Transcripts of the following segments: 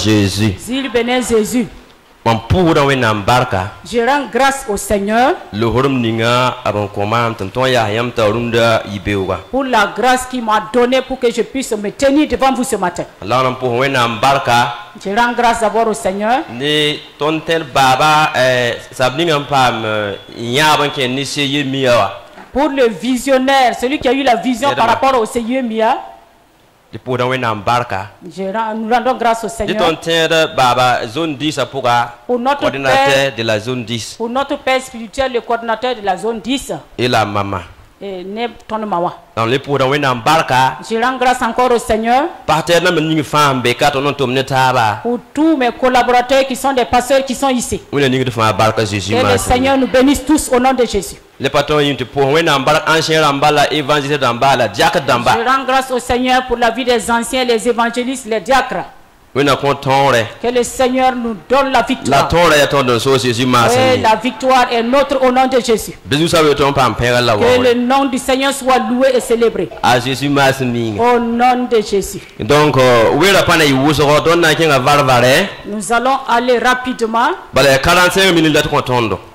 Jésus. S'il bénit Jésus. Je rends grâce au Seigneur pour la grâce qu'il m'a donnée pour que je puisse me tenir devant vous ce matin. Je rends grâce d'abord au Seigneur. Pour le visionnaire, celui qui a eu la vision par rapport au Seigneur Mia. Nous rendons grâce au Seigneur pour notre père, de la zone 10 pour notre père spirituel, le coordinateur de la zone 10 et la maman. Je rends grâce encore au Seigneur pour tous mes collaborateurs qui sont des pasteurs qui sont ici. Que le Seigneur nous bénisse tous au nom de Jésus. Je rends grâce au Seigneur pour la vie des anciens, les évangélistes, les diacres. Que le Seigneur nous donne la victoire. Et la victoire est notre au nom de Jésus. Que le nom du Seigneur soit loué et célébré. Au nom de Jésus. Donc, nous allons aller rapidement.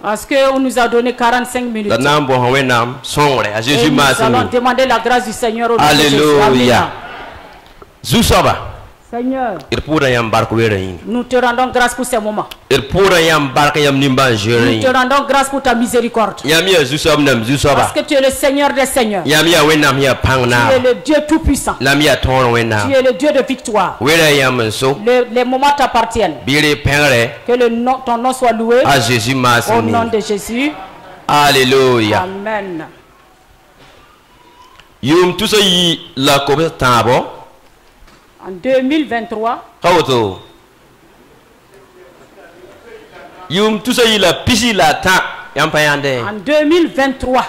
Parce qu'on nous a donné 45 minutes. Et nous allons demander la grâce du Seigneur au nom de Jésus. Amen. Seigneur, nous te rendons grâce pour ces moments. Nous te rendons grâce pour ta miséricorde. Parce que tu es le Seigneur des Seigneurs. Tu es le Dieu tout-puissant. Tu es le Dieu de victoire. Les moments t'appartiennent. Que ton nom soit loué. Au nom de Jésus. Alléluia. Amen. En 2023, en 2023,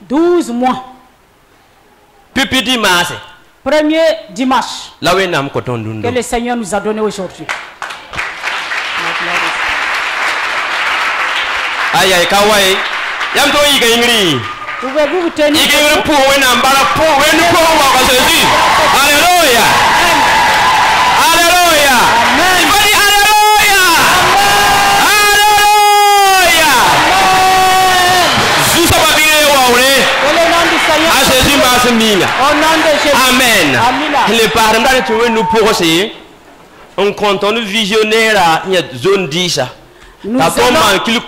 12 mois, premier dimanche que le Seigneur nous a donné aujourd'hui. Pouvez-vous vous tenir? Alléluia. Alléluia. Amen. Le parlement de nous pour aussi. On compte on visionnaire il y a zone 10. Nous allons offrir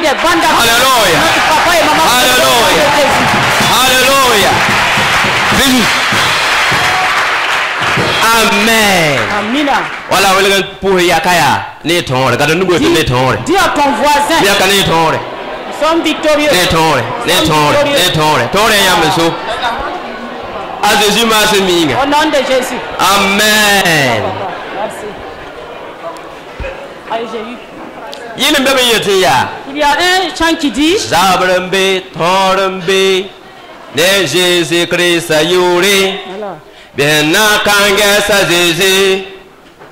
des bandes à Alléluia. notre papa et maman. Alléluia. Alléluia. Amen. Amen. Voilà, pour Yakaya, dis à ton voisin, nous sommes victorieux. À Jésus, au nom de Jésus. Amen. Merci. Allez, j'ai eu. Il y a un chant qui dit Jésus-Christ bien Jésus.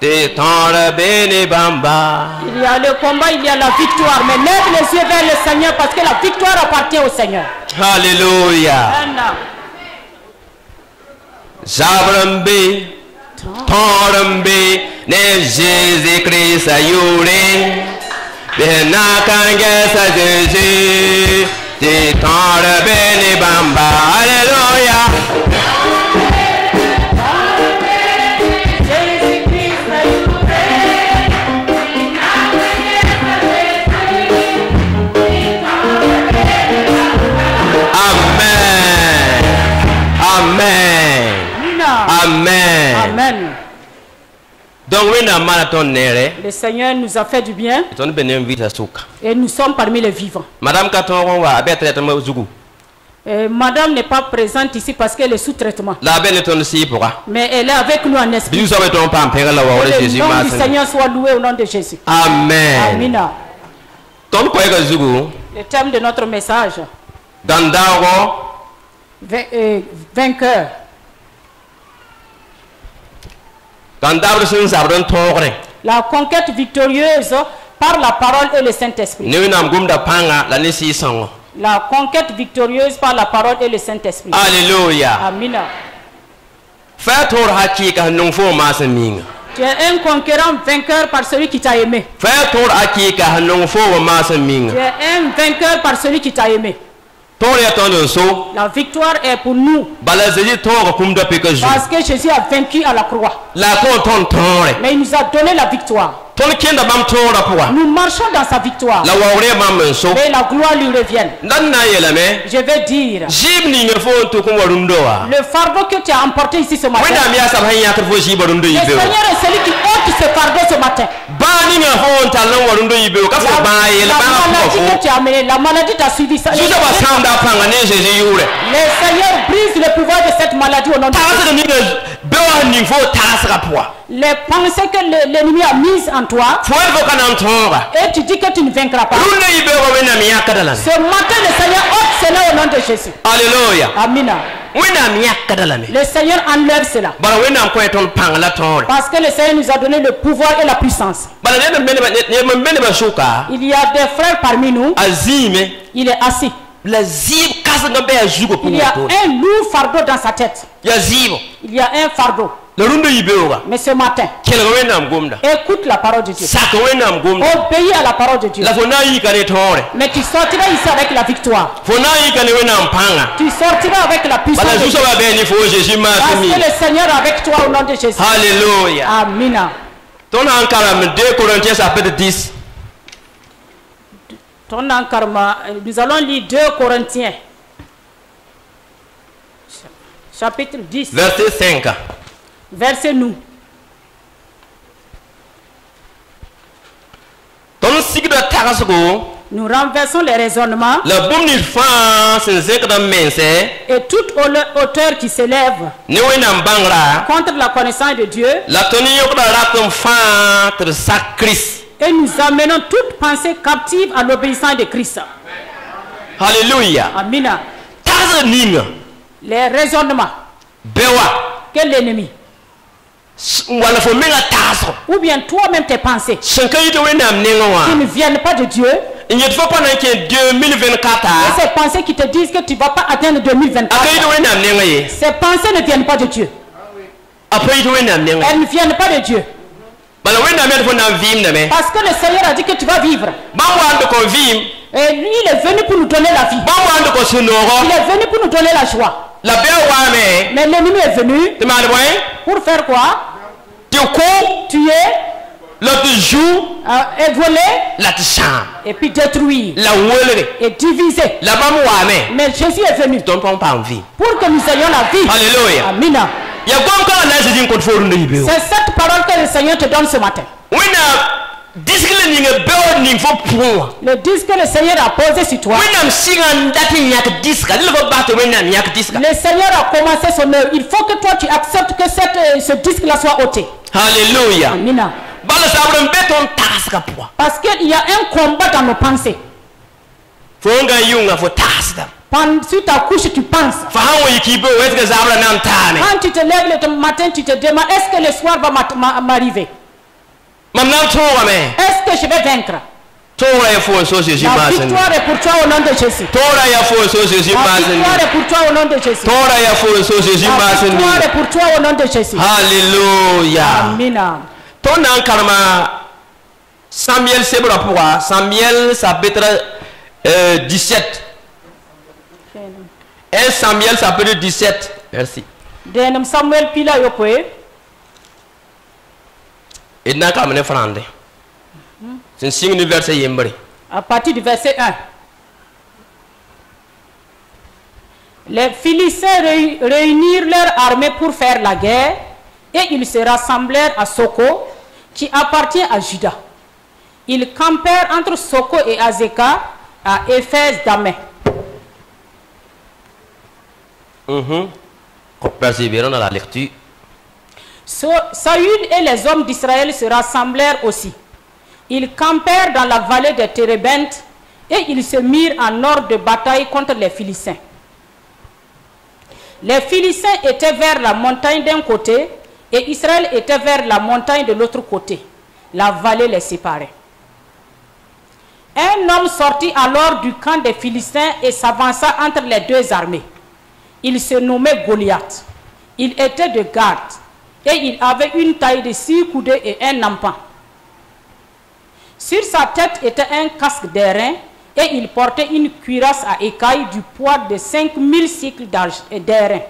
Il y a le combat, il y a la victoire. Mais lève les yeux vers le Seigneur parce que la victoire appartient au Seigneur. Alléluia. Zabrambe, Torambe, ne Jésus-Christ ayure, Benakangesa Jésus, te Torambe ne Bamba. Alléluia. Amen. Amen. Amen. Donc, le Seigneur nous a fait du bien et nous sommes parmi les vivants. Madame Madame n'est pas présente ici parce qu'elle est sous traitement. Mais elle est avec nous en esprit. Que le nom du Seigneur soit loué au nom de Jésus. Amen. Amen. Le thème de notre message. Vainqueur. La conquête victorieuse Par la parole et le Saint-Esprit. La conquête victorieuse par la parole et le Saint-Esprit. Alléluia. Amen. Tu es un conquérant vainqueur par celui qui t'a aimé. Tu es un vainqueur par celui qui t'a aimé. La victoire est pour nous. Parce que Jésus a vaincu à la croix. Mais il nous a donné la victoire. Nous marchons dans sa victoire. Et la gloire lui revient. Je vais dire, le fardeau que tu as emporté ici ce matin, le Seigneur est celui qui ôte ce fardeau ce matin. La maladie t'a suivi. Le Seigneur brise le pouvoir de cette maladie au nom de Jésus. Les pensées que l'ennemi a mises en toi, et tu dis que tu ne vaincras pas. Ce matin, le Seigneur ôte cela au nom de Jésus. Alléluia. Amina. Le Seigneur enlève cela. Parce que le Seigneur nous a donné le pouvoir et la puissance. Il y a des frères parmi nous. Il est assis. Il y a un lourd fardeau dans sa tête. Il y a un fardeau. Mais ce matin, écoute la parole de Dieu. Obéis à la parole de Dieu. Mais tu sortiras ici avec la victoire. Tu sortiras avec la puissance de Dieu. Parce que le Seigneur est avec toi au nom de Jésus. Alléluia. Amina. 2 Corinthiens chapitre 10. Nous allons lire 2 Corinthiens chapitre 10 verset 5. Verset nous. Nous renversons les raisonnements et toute hauteur qui s'élève contre la connaissance de Dieu, et nous amenons toute pensée captive à l'obéissance de Christ. Alléluia. Amina. Les raisonnements que l'ennemi, ou bien toi-même tes pensées qui ne viennent pas de Dieu, et ces pensées qui te disent que tu ne vas pas atteindre 2024, ces pensées ne viennent pas de Dieu. Elles ne viennent pas de Dieu. Parce que le Seigneur a dit que tu vas vivre. Et lui, il est venu pour nous donner la vie. Il est venu pour nous donner la joie. Mais l'ennemi est venu pour faire quoi? Tuer, et voler, et puis détruire, et diviser. Mais Jésus est venu pour que nous ayons la vie. Alléluia. Amina. C'est cette parole que le Seigneur te donne ce matin. Le disque que le Seigneur a posé sur toi, le Seigneur a commencé son œuvre. Il faut que toi tu acceptes que ce disque-là soit ôté. Alléluia. Amina. Parce qu'il y a un combat dans nos pensées. Sur ta couche, tu penses. Quand tu te lèves le matin, tu te demandes, est-ce que le soir va m'arriver? Est-ce que je vais vaincre? La victoire est pour toi au nom de Jésus. La victoire est pour toi au nom de Jésus. La victoire est pour toi au nom de Jésus. Alléluia. Amina. Samuel chapitre 17. 1 Samuel chapitre 17. Merci. Samuel pila yokoe. Et n'a qu'à mener frande. C'est un signe du verset yembre. À partir du verset 1. Les Philistins réunirent leur armée pour faire la guerre et ils se rassemblèrent à Soko qui appartient à Juda. Ils campèrent entre Soko et Azeka à Éphèse d'Amé. Persévérons dans la lecture. Saül et les hommes d'Israël se rassemblèrent aussi. Ils campèrent dans la vallée de Térébenthe et ils se mirent en ordre de bataille contre les Philistins. Les Philistins étaient vers la montagne d'un côté et Israël était vers la montagne de l'autre côté. La vallée les séparait. Un homme sortit alors du camp des Philistins et s'avança entre les deux armées. Il se nommait Goliath. Il était de Gath et il avait une taille de 6 coudées et un empan. Sur sa tête était un casque d'airain et il portait une cuirasse à écailles du poids de 5000 cycles d'airain.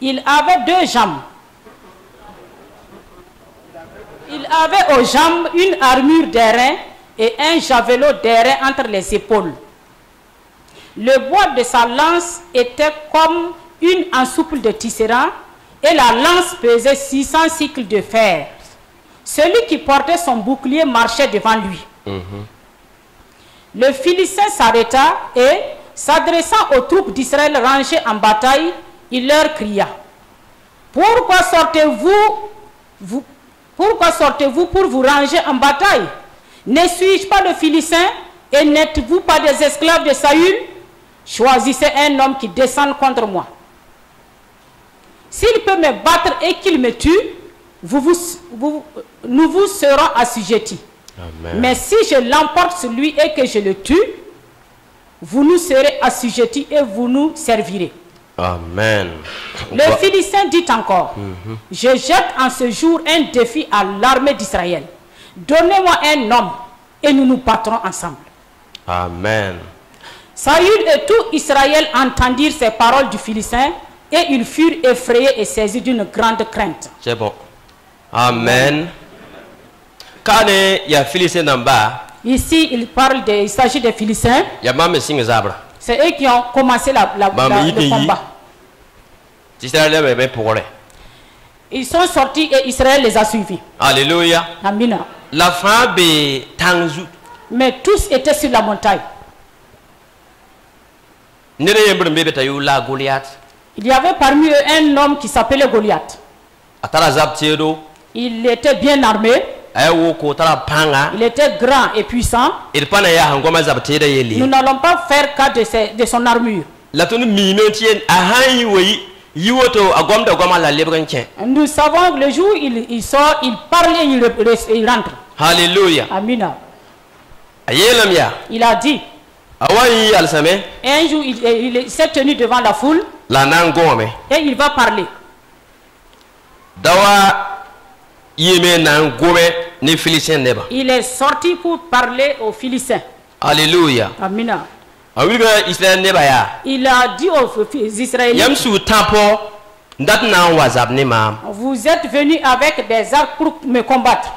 Il avait 2 jambes. Il avait aux jambes une armure d'airain et un javelot d'airain entre les épaules. Le bois de sa lance était comme une ensouple de tisserand et la lance pesait 600 cycles de fer. Celui qui portait son bouclier marchait devant lui. Le Philistin s'arrêta et, s'adressant aux troupes d'Israël rangées en bataille, il leur cria: Pourquoi sortez-vous pour vous ranger en bataille? Ne suis-je pas le Philistin et n'êtes-vous pas des esclaves de Saül? Choisissez un homme qui descende contre moi. S'il peut me battre et qu'il me tue, nous vous serons assujettis. Amen. Mais si je l'emporte sur lui et que je le tue, vous nous serez assujettis et vous nous servirez. Amen. Le Philistin dit encore: Je jette en ce jour un défi à l'armée d'Israël. Donnez-moi un homme et nous nous battrons ensemble. Amen. Saül et tout Israël entendirent ces paroles du Philistin et ils furent effrayés et saisis d'une grande crainte. C'est bon. Amen. Quand il y a Philistin en bas, ici il s'agit des Philistins. C'est eux qui ont commencé le combat. Ils sont sortis et Israël les a suivis. Alléluia. Amen. La femme est Tanzou. Mais tous étaient sur la montagne. Il y avait parmi eux un homme qui s'appelait Goliath. Il était bien armé. Il était grand et puissant. Nous n'allons pas faire cas de son armure. Nous savons que le jour où il sort, il parle et il rentre. Alléluia. Amina. Il a dit, un jour il s'est tenu devant la foule et il va parler. Il est sorti pour parler aux Philistins. Alléluia. Amina. Il a dit aux Israéliens: Vous êtes venus avec des arcs pour me combattre.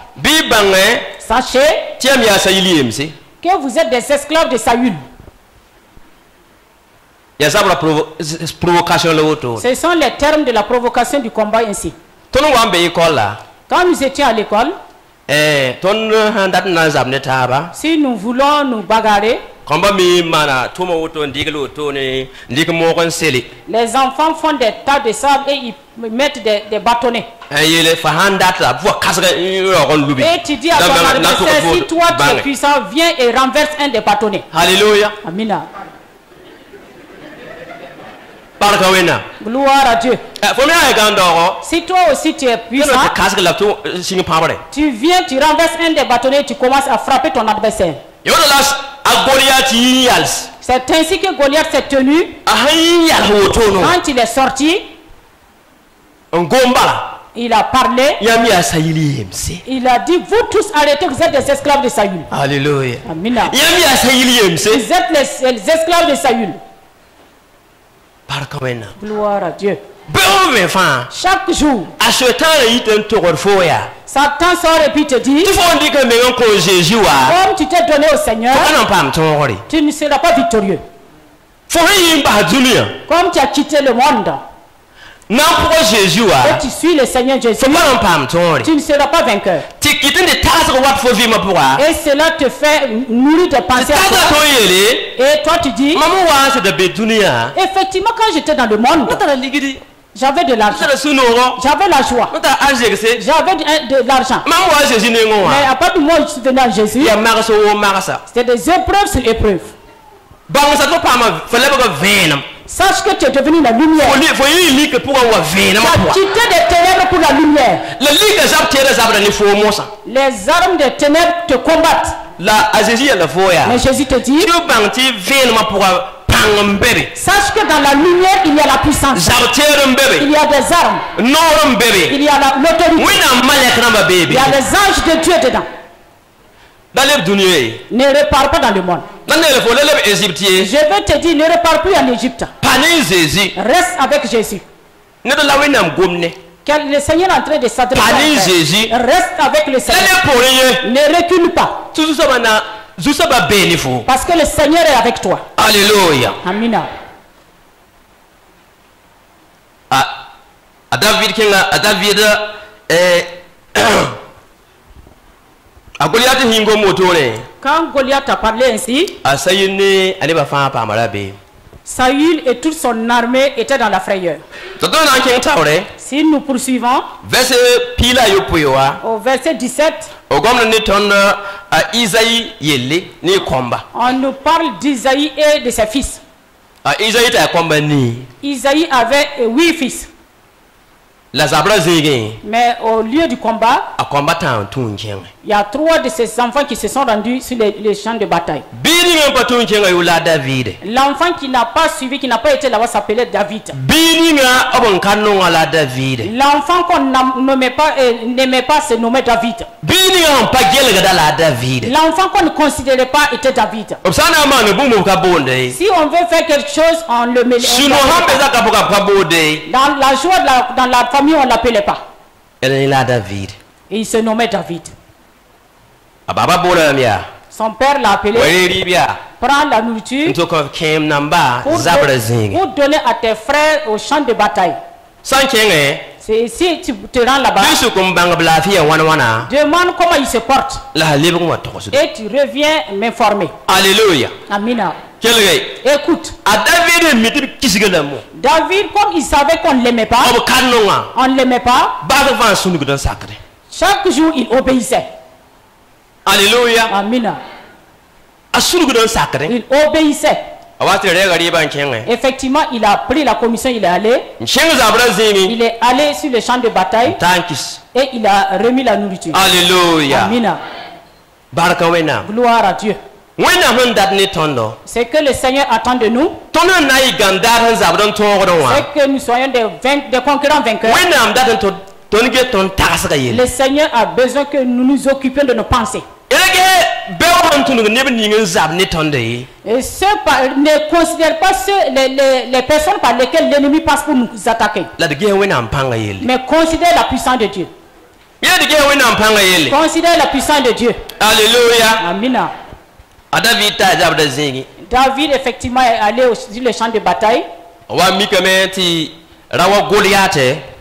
Sachez que vous êtes des esclaves de Saül. Ce sont les termes de la provocation du combat ainsi. Quand nous étions à l'école, si nous voulons nous bagarrer, les enfants font des tas de sable et ils mettent des bâtonnets. Et tu dis à ton adversaire: si toi tu es puissant, viens et renverse un des bâtonnets. Alléluia. Amina. Gloire à Dieu. Si toi aussi tu es puissant, tu viens, tu renverses un des bâtonnets et tu commences à frapper ton adversaire. C'est ainsi que Goliath s'est tenu. Quand il est sorti, il a parlé. Il a dit: vous tous arrêtez, vous êtes des esclaves de Saül. Alléluia. Amina. Vous êtes les esclaves de Saül. Gloire à Dieu. Chaque jour, Satan sort et puis te dit: comme tu t'es donné au Seigneur, tu ne seras pas victorieux. Comme tu as quitté le monde et tu suis le Seigneur Jésus, tu ne seras pas vainqueur. Et cela te fait nourrir de pensées à toi. Et toi tu dis: effectivement, quand j'étais dans le monde, j'avais de l'argent, j'avais la joie, j'avais de l'argent. Mais à part de moi, je suis venu à Jésus. C'était des épreuves sur épreuves. Sache que tu es devenu la lumière. Tu as quitté des ténèbres pour la lumière. Les armes des ténèbres te combattent. Mais Jésus te dit, sache que dans la lumière il y a la puissance, il y a des armes, il y a l'autorité, il y a les anges de Dieu dedans. Ne repars pas dans le monde. Je veux te dire, ne repars plus en Égypte. Reste avec Jésus. Le Seigneur est en train de s'adresser. Reste avec le Seigneur. Ne recule pas. Parce que le Seigneur est avec toi. Alléluia. Amina. Quand Goliath a parlé ainsi, Saül et toute son armée étaient dans la frayeur. Si nous poursuivons au verset 17, on nous parle d'Isaïe et de ses fils. Isaïe avait 8 fils. Mais au lieu du combat, il y a 3 de ces enfants qui se sont rendus sur les champs de bataille. L'enfant qui n'a pas suivi, qui n'a pas été là-bas s'appelait David. L'enfant qu'on n'aimait pas se nommait David. L'enfant qu'on ne considérait pas était David. Si on veut faire quelque chose, on le met. Dans la joie, dans la famille, on ne l'appelait pas. Et il se nommait David. Son père l'a appelé. Prends la nourriture pour donner à tes frères au champ de bataille. Si tu te rends là-bas, demande comment il se porte. Et tu reviens m'informer. Alléluia. Amina. Écoute. David, comme il savait qu'on ne l'aimait pas, on ne l'aimait pas. Chaque jour, il obéissait. Alléluia. Amina. Il obéissait. Effectivement, il a pris la commission, il est allé. Il est allé sur le champ de bataille et il a remis la nourriture. Alléluia. Amina. Gloire à Dieu. C'est que le Seigneur attend de nous. C'est que nous soyons des concurrents vainqueurs. Le Seigneur a besoin que nous nous occupions de nos pensées. Et ne considère pas les personnes par lesquelles l'ennemi passe pour nous attaquer. Mais considère la puissance de Dieu. Considère la puissance de Dieu. Alléluia. Amina. David effectivement est allé sur le champ de bataille.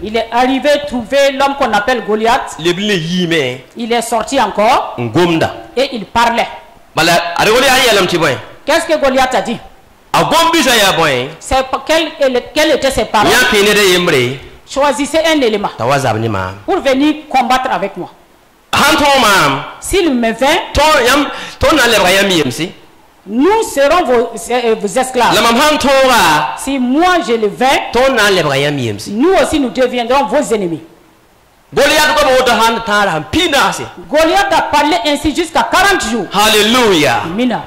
Il est arrivé à trouver l'homme qu'on appelle Goliath. Il est sorti encore et il parlait. Qu'est-ce que Goliath a dit? Quelles étaient ses paroles? Choisissez un élément pour venir combattre avec moi. S'il me vint, nous serons vos esclaves. Si moi je le vais, nous aussi nous deviendrons vos ennemis. Goliath a parlé ainsi jusqu'à 40 jours. Alléluia. Amina.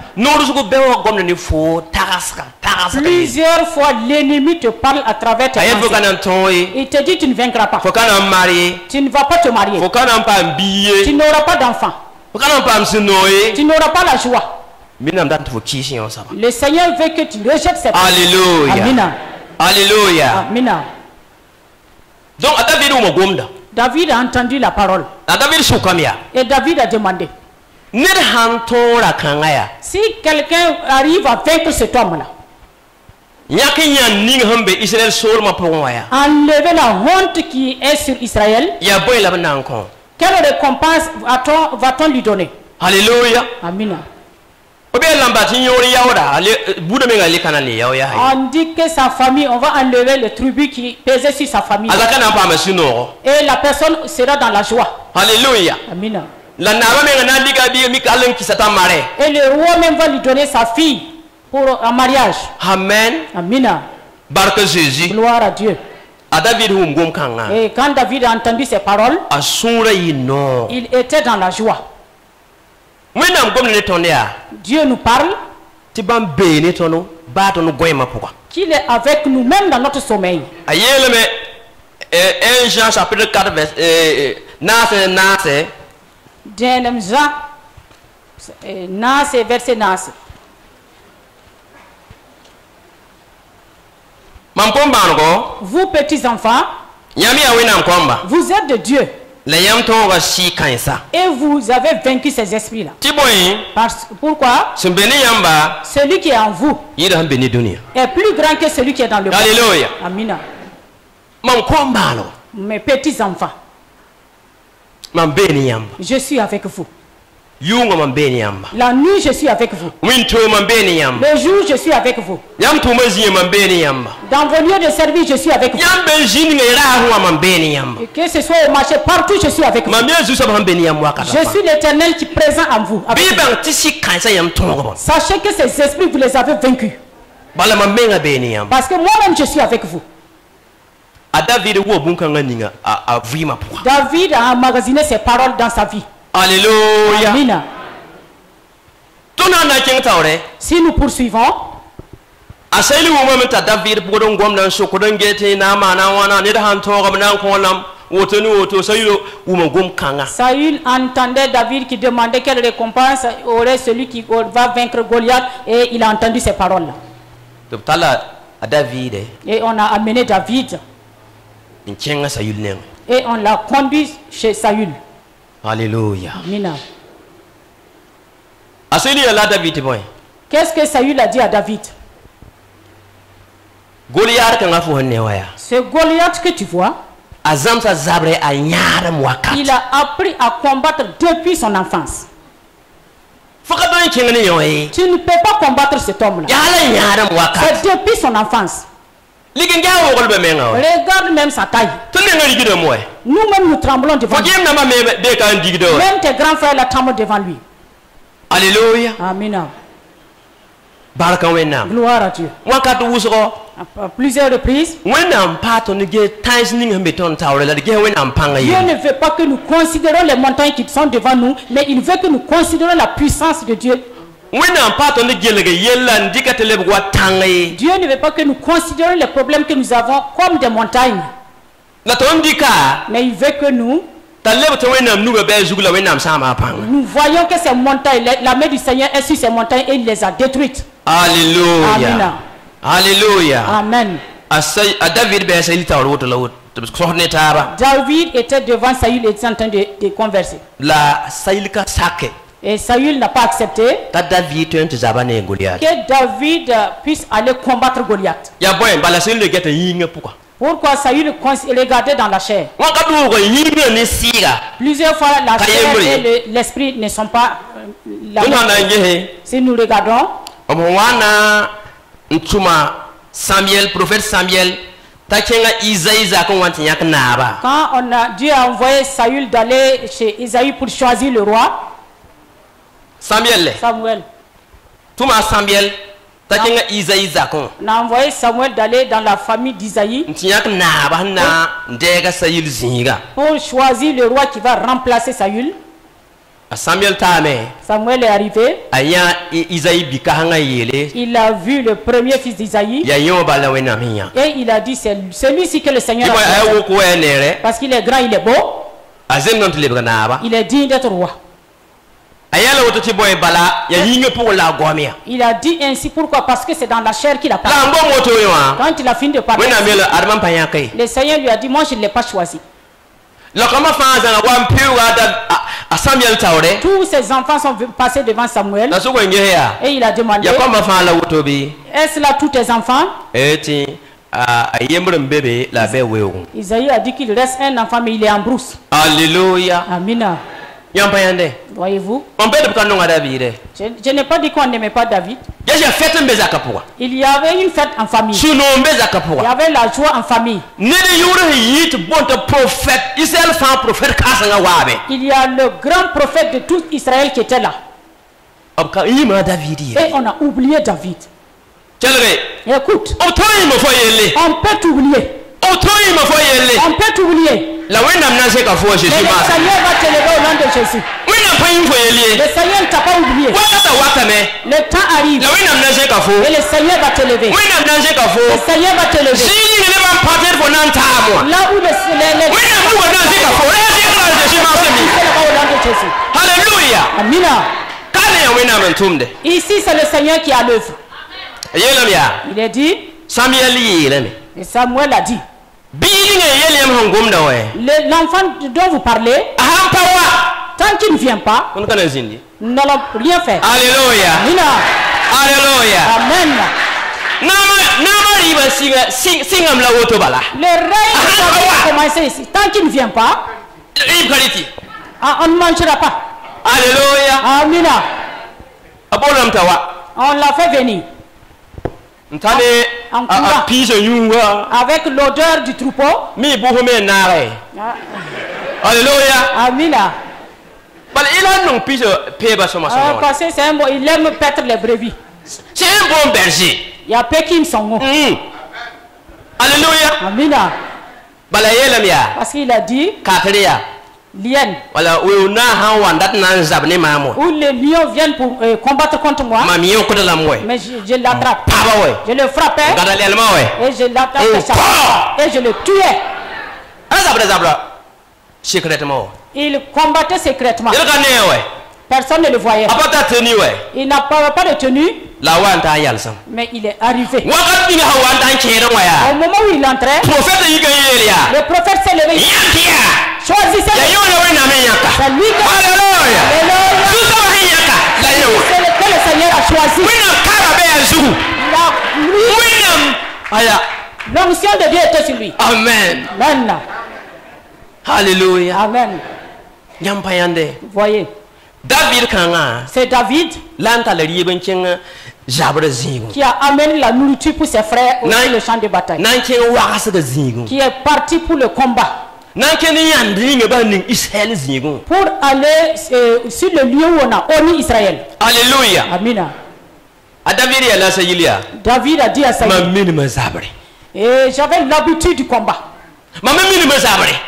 Plusieurs fois l'ennemi te parle à travers tes pensées. Il te dit tu ne vaincras pas. Tu ne vas pas te marier. Tu n'auras pas d'enfant. Tu n'auras pas la joie. Le Seigneur veut que tu rejettes cette parole. Alléluia. Amina. Alléluia. Amina. Donc David a entendu la parole. Et David a demandé, si quelqu'un arrive à vaincre cet homme-là, enlever la honte qui est sur Israël, quelle récompense va-t-on lui donner? Alléluia. Amina. On dit que sa famille, on va enlever le tribut qui pesait sur sa famille. Et la personne sera dans la joie. Alléluia. Amina. Et le roi même va lui donner sa fille pour un mariage. Amen. Amina. Gloire à Dieu. Et quand David a entendu ces paroles, il était dans la joie. Dieu nous parle qu'il est avec nous même dans notre sommeil. 1 Jean chapitre 4 verset 9. Jean verset 9. Vous petits enfants, vous êtes de Dieu. Et vous avez vaincu ces esprits-là. Pourquoi? Celui qui est en vous est plus grand que celui qui est dans le monde. Alléluia. Amina. Mes petits enfants, je suis avec vous. La nuit, je suis avec vous. Le jour, je suis avec vous. Dans vos lieux de service, je suis avec vous. Et que ce soit au marché, partout, je suis avec vous. Je suis l'Éternel qui est présent en vous. Sachez que ces esprits, vous les avez vaincus. Parce que moi-même, je suis avec vous. David a emmagasiné ses paroles dans sa vie. Alléluia. Amina. Si nous poursuivons, Saül entendait David qui demandait quelle récompense aurait celui qui va vaincre Goliath, et il a entendu ces paroles-là. Et on a amené David et on l'a conduit chez Saül. Alléluia. Amina. Qu'est-ce que Saül a dit à David? Ce Goliath que tu vois, il a appris à combattre depuis son enfance. Tu ne peux pas combattre cet homme-là. C'est depuis son enfance. Regarde même sa taille. Nous-mêmes nous tremblons devant lui. Même tes grands frères la tremblent devant lui. Alléluia. Amina. Gloire à Dieu. À plusieurs reprises, Dieu ne veut pas que nous considérons les montagnes qui sont devant nous, mais il veut que nous considérons la puissance de Dieu. Dieu ne veut pas que nous considérions les problèmes que nous avons comme des montagnes, mais il veut que nous voyons que ces montagnes, la main du Seigneur est sur ces montagnes et il les a détruites. Alléluia. Alléluia. Amen. David était devant Saül et était en train de converser. Et Saül n'a pas accepté que David puisse aller combattre Goliath. Pourquoi Saül regardait dans la chair? Plusieurs fois, la chair et l'esprit ne sont pas la même. Si nous regardons, Samuel, prophète Samuel, quand Dieu a envoyé Saül d'aller chez Isaïe pour choisir le roi, Samuel. On a envoyé Samuel d'aller dans la famille d'Isaïe pour choisir le roi qui va remplacer Saül. Samuel est arrivé. Il a vu le premier fils d'Isaïe. Et il a dit, c'est celui-ci que le Seigneur a choisi. Parce qu'il est grand, il est beau. Il est digne d'être roi. Il a dit ainsi, pourquoi? Parce que c'est dans la chair qu'il a parlé. Quand il a fini de parler, le Seigneur lui a dit, moi je ne l'ai pas choisi. Tous ses enfants sont passés devant Samuel. Et il a demandé, est-ce là tous tes enfants? Isaïe a dit qu'il reste un enfant, mais il est en brousse. Alléluia. Amina. Voyez-vous, je n'ai pas dit qu'on n'aimait pas David. Il y avait une fête en famille. Il y avait la joie en famille. Il y a le grand prophète de tout Israël qui était là. Et on a oublié David. Écoute, on peut t'oublier. On peut t'oublier. Mais le Seigneur va te lever au nom de Jésus. Le Seigneur ne t'a pas oublié. Le temps arrive. Et le Seigneur va te lever. Le Seigneur va te lever. Là où Alléluia. Amina. Ici c'est le Seigneur qui a l'œuvre. Il est dit. Et Samuel a dit. L'enfant dont vous parlez, tant qu'il ne vient pas, nous n'allons rien faire. Alléluia. Amina. Alléluia. Amen. Le règne va commencer ici. Tant qu'il ne vient pas, on ne mangera pas. Alléluia. Amina. On l'a fait venir. Avec l'odeur du troupeau. Alléluia. Amina. Parce que c'est un bon, il aime paître les brebis. C'est un bon berger. Il y a Pékin son Alléluia. Amina. Parce qu'il a dit Lien. Où les lions viennent pour combattre contre moi. Mais je l'attrape. Je le frappais. Et je l'attrape. Et je le tuais. Secrètement. Il combattait secrètement. Personne ne le voyait. Il n'a pas de tenue. Mais il est arrivé. Au moment où il entrait, le prophète s'est levé. Choisissez. C'est lui que le Seigneur a choisi. L'onction de Dieu était sur lui. Amen. Amen. Alléluia. Amen. Vous voyez. C'est David qui a amené la nourriture pour ses frères au le champ de bataille. Qui est parti pour le combat. Pour aller sur le lieu où on a honné Israël. Alléluia. Amina. David a dit à Saül. Et j'avais l'habitude du combat.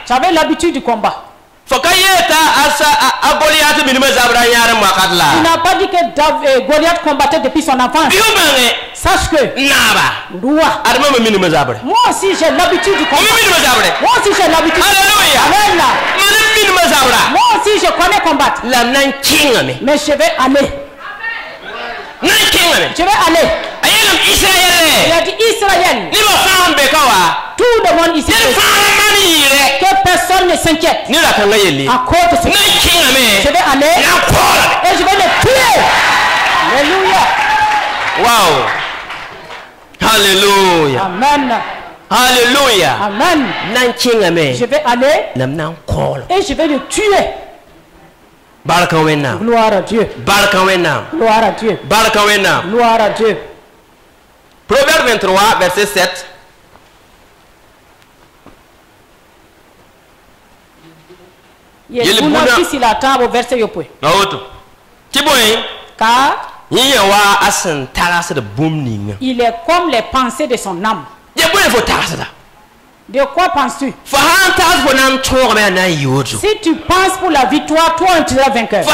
J'avais l'habitude du combat. Il n'a pas dit que Goliath combattait depuis son enfance. Sache que roi. Moi aussi j'ai l'habitude du combat. Moi aussi j'ai l'habitude. Alléluia. Moi aussi je connais combattre. Mais je vais aller. Je vais aller. Il a dit Israël. Tout le monde ici. Que personne ne s'inquiète. À cause de ce je vais aller et je vais le tuer. Alléluia. Wow. Alléluia. Amen. Alléluia. Amen. Je vais aller et je vais le tuer. Gloire à Dieu. Gloire à Dieu. Gloire à Dieu. Proverbe 23, verset 7. Car il est comme les pensées de son âme. De quoi penses-tu? Si tu penses pour la victoire, toi tu seras vainqueur. Si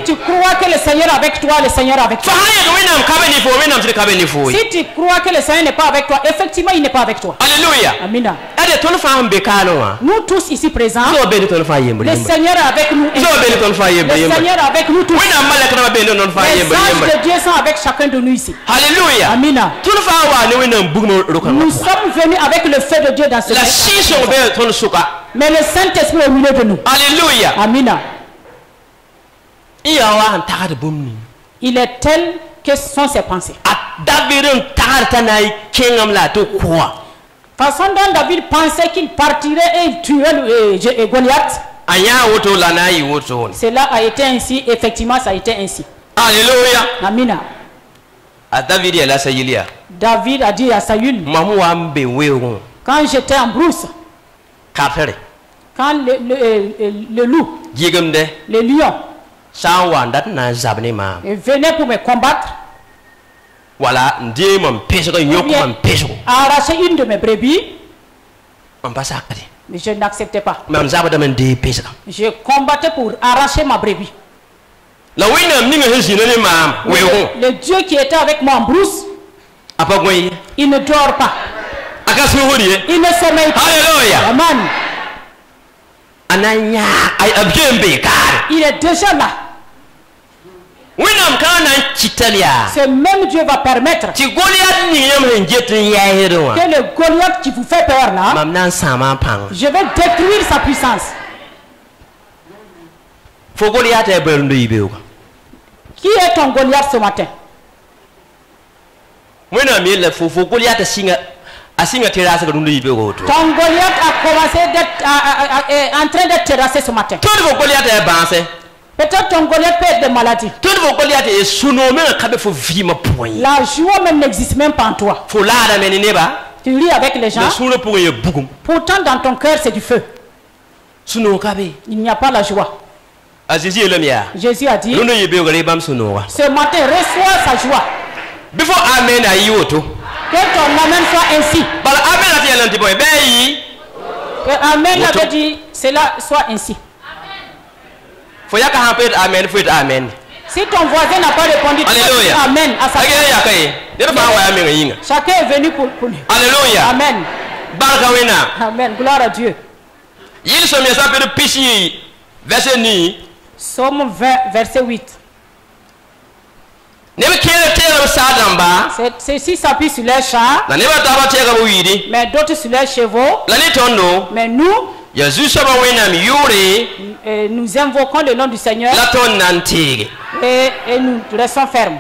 tu crois que le Seigneur est avec toi, le Seigneur est avec toi. Si tu crois que le Seigneur n'est pas avec toi, effectivement il n'est pas avec toi. Alléluia. Amina. Nous tous ici présents, le Seigneur est avec nous. Le Seigneur est avec nous tous. Les anges de Dieu sont avec chacun de nous ici. Alléluia. Amina. Nous sommes venus avec le feu de Dieu dans ce monde. Mais le Saint-Esprit est au milieu de nous. Alléluia. Amina. Il est tel que sont ses pensées. Façon dont David pensait qu'il partirait et il tuerait Goliath. Cela a été ainsi, effectivement ça a été ainsi. Alléluia. Amina. David a dit à Saül, quand j'étais en brousse, quand le loup, le lion, venait pour me combattre, arracher une de mes brebis, Mais je n'acceptais pas. Je combattais pour arracher ma brebis. Le Dieu qui était avec moi en brousse, il ne dort pas. Il ne sommeille pas. Amen. Il est déjà là. Ce même Dieu va permettre que le Goliath qui vous fait peur là, je vais détruire sa puissance. Qui est ton Goliath ce matin? Ton Goliath a commencé en train d'être terrassé ce matin. Peut-être ton Goliath peut être de maladie. La joie même n'existe même pas en toi. Tu ris avec les gens. Pourtant dans ton cœur c'est du feu. Il n'y a pas la joie. Jésus a dit, ce matin reçois sa joie. Que ton amen soit ainsi. Amen avait dit, cela soit ainsi. Si ton voisin n'a pas répondu, tu dis amen à sa voix. Chacun est venu pour lui. Alléluia. Amen. Amen. Gloire à Dieu. Somme 20, verset 8. Ceux-ci s'appuient sur leurs chars, mais d'autres sur leurs chevaux. Mais nous, nous invoquons le nom du Seigneur et nous restons fermes.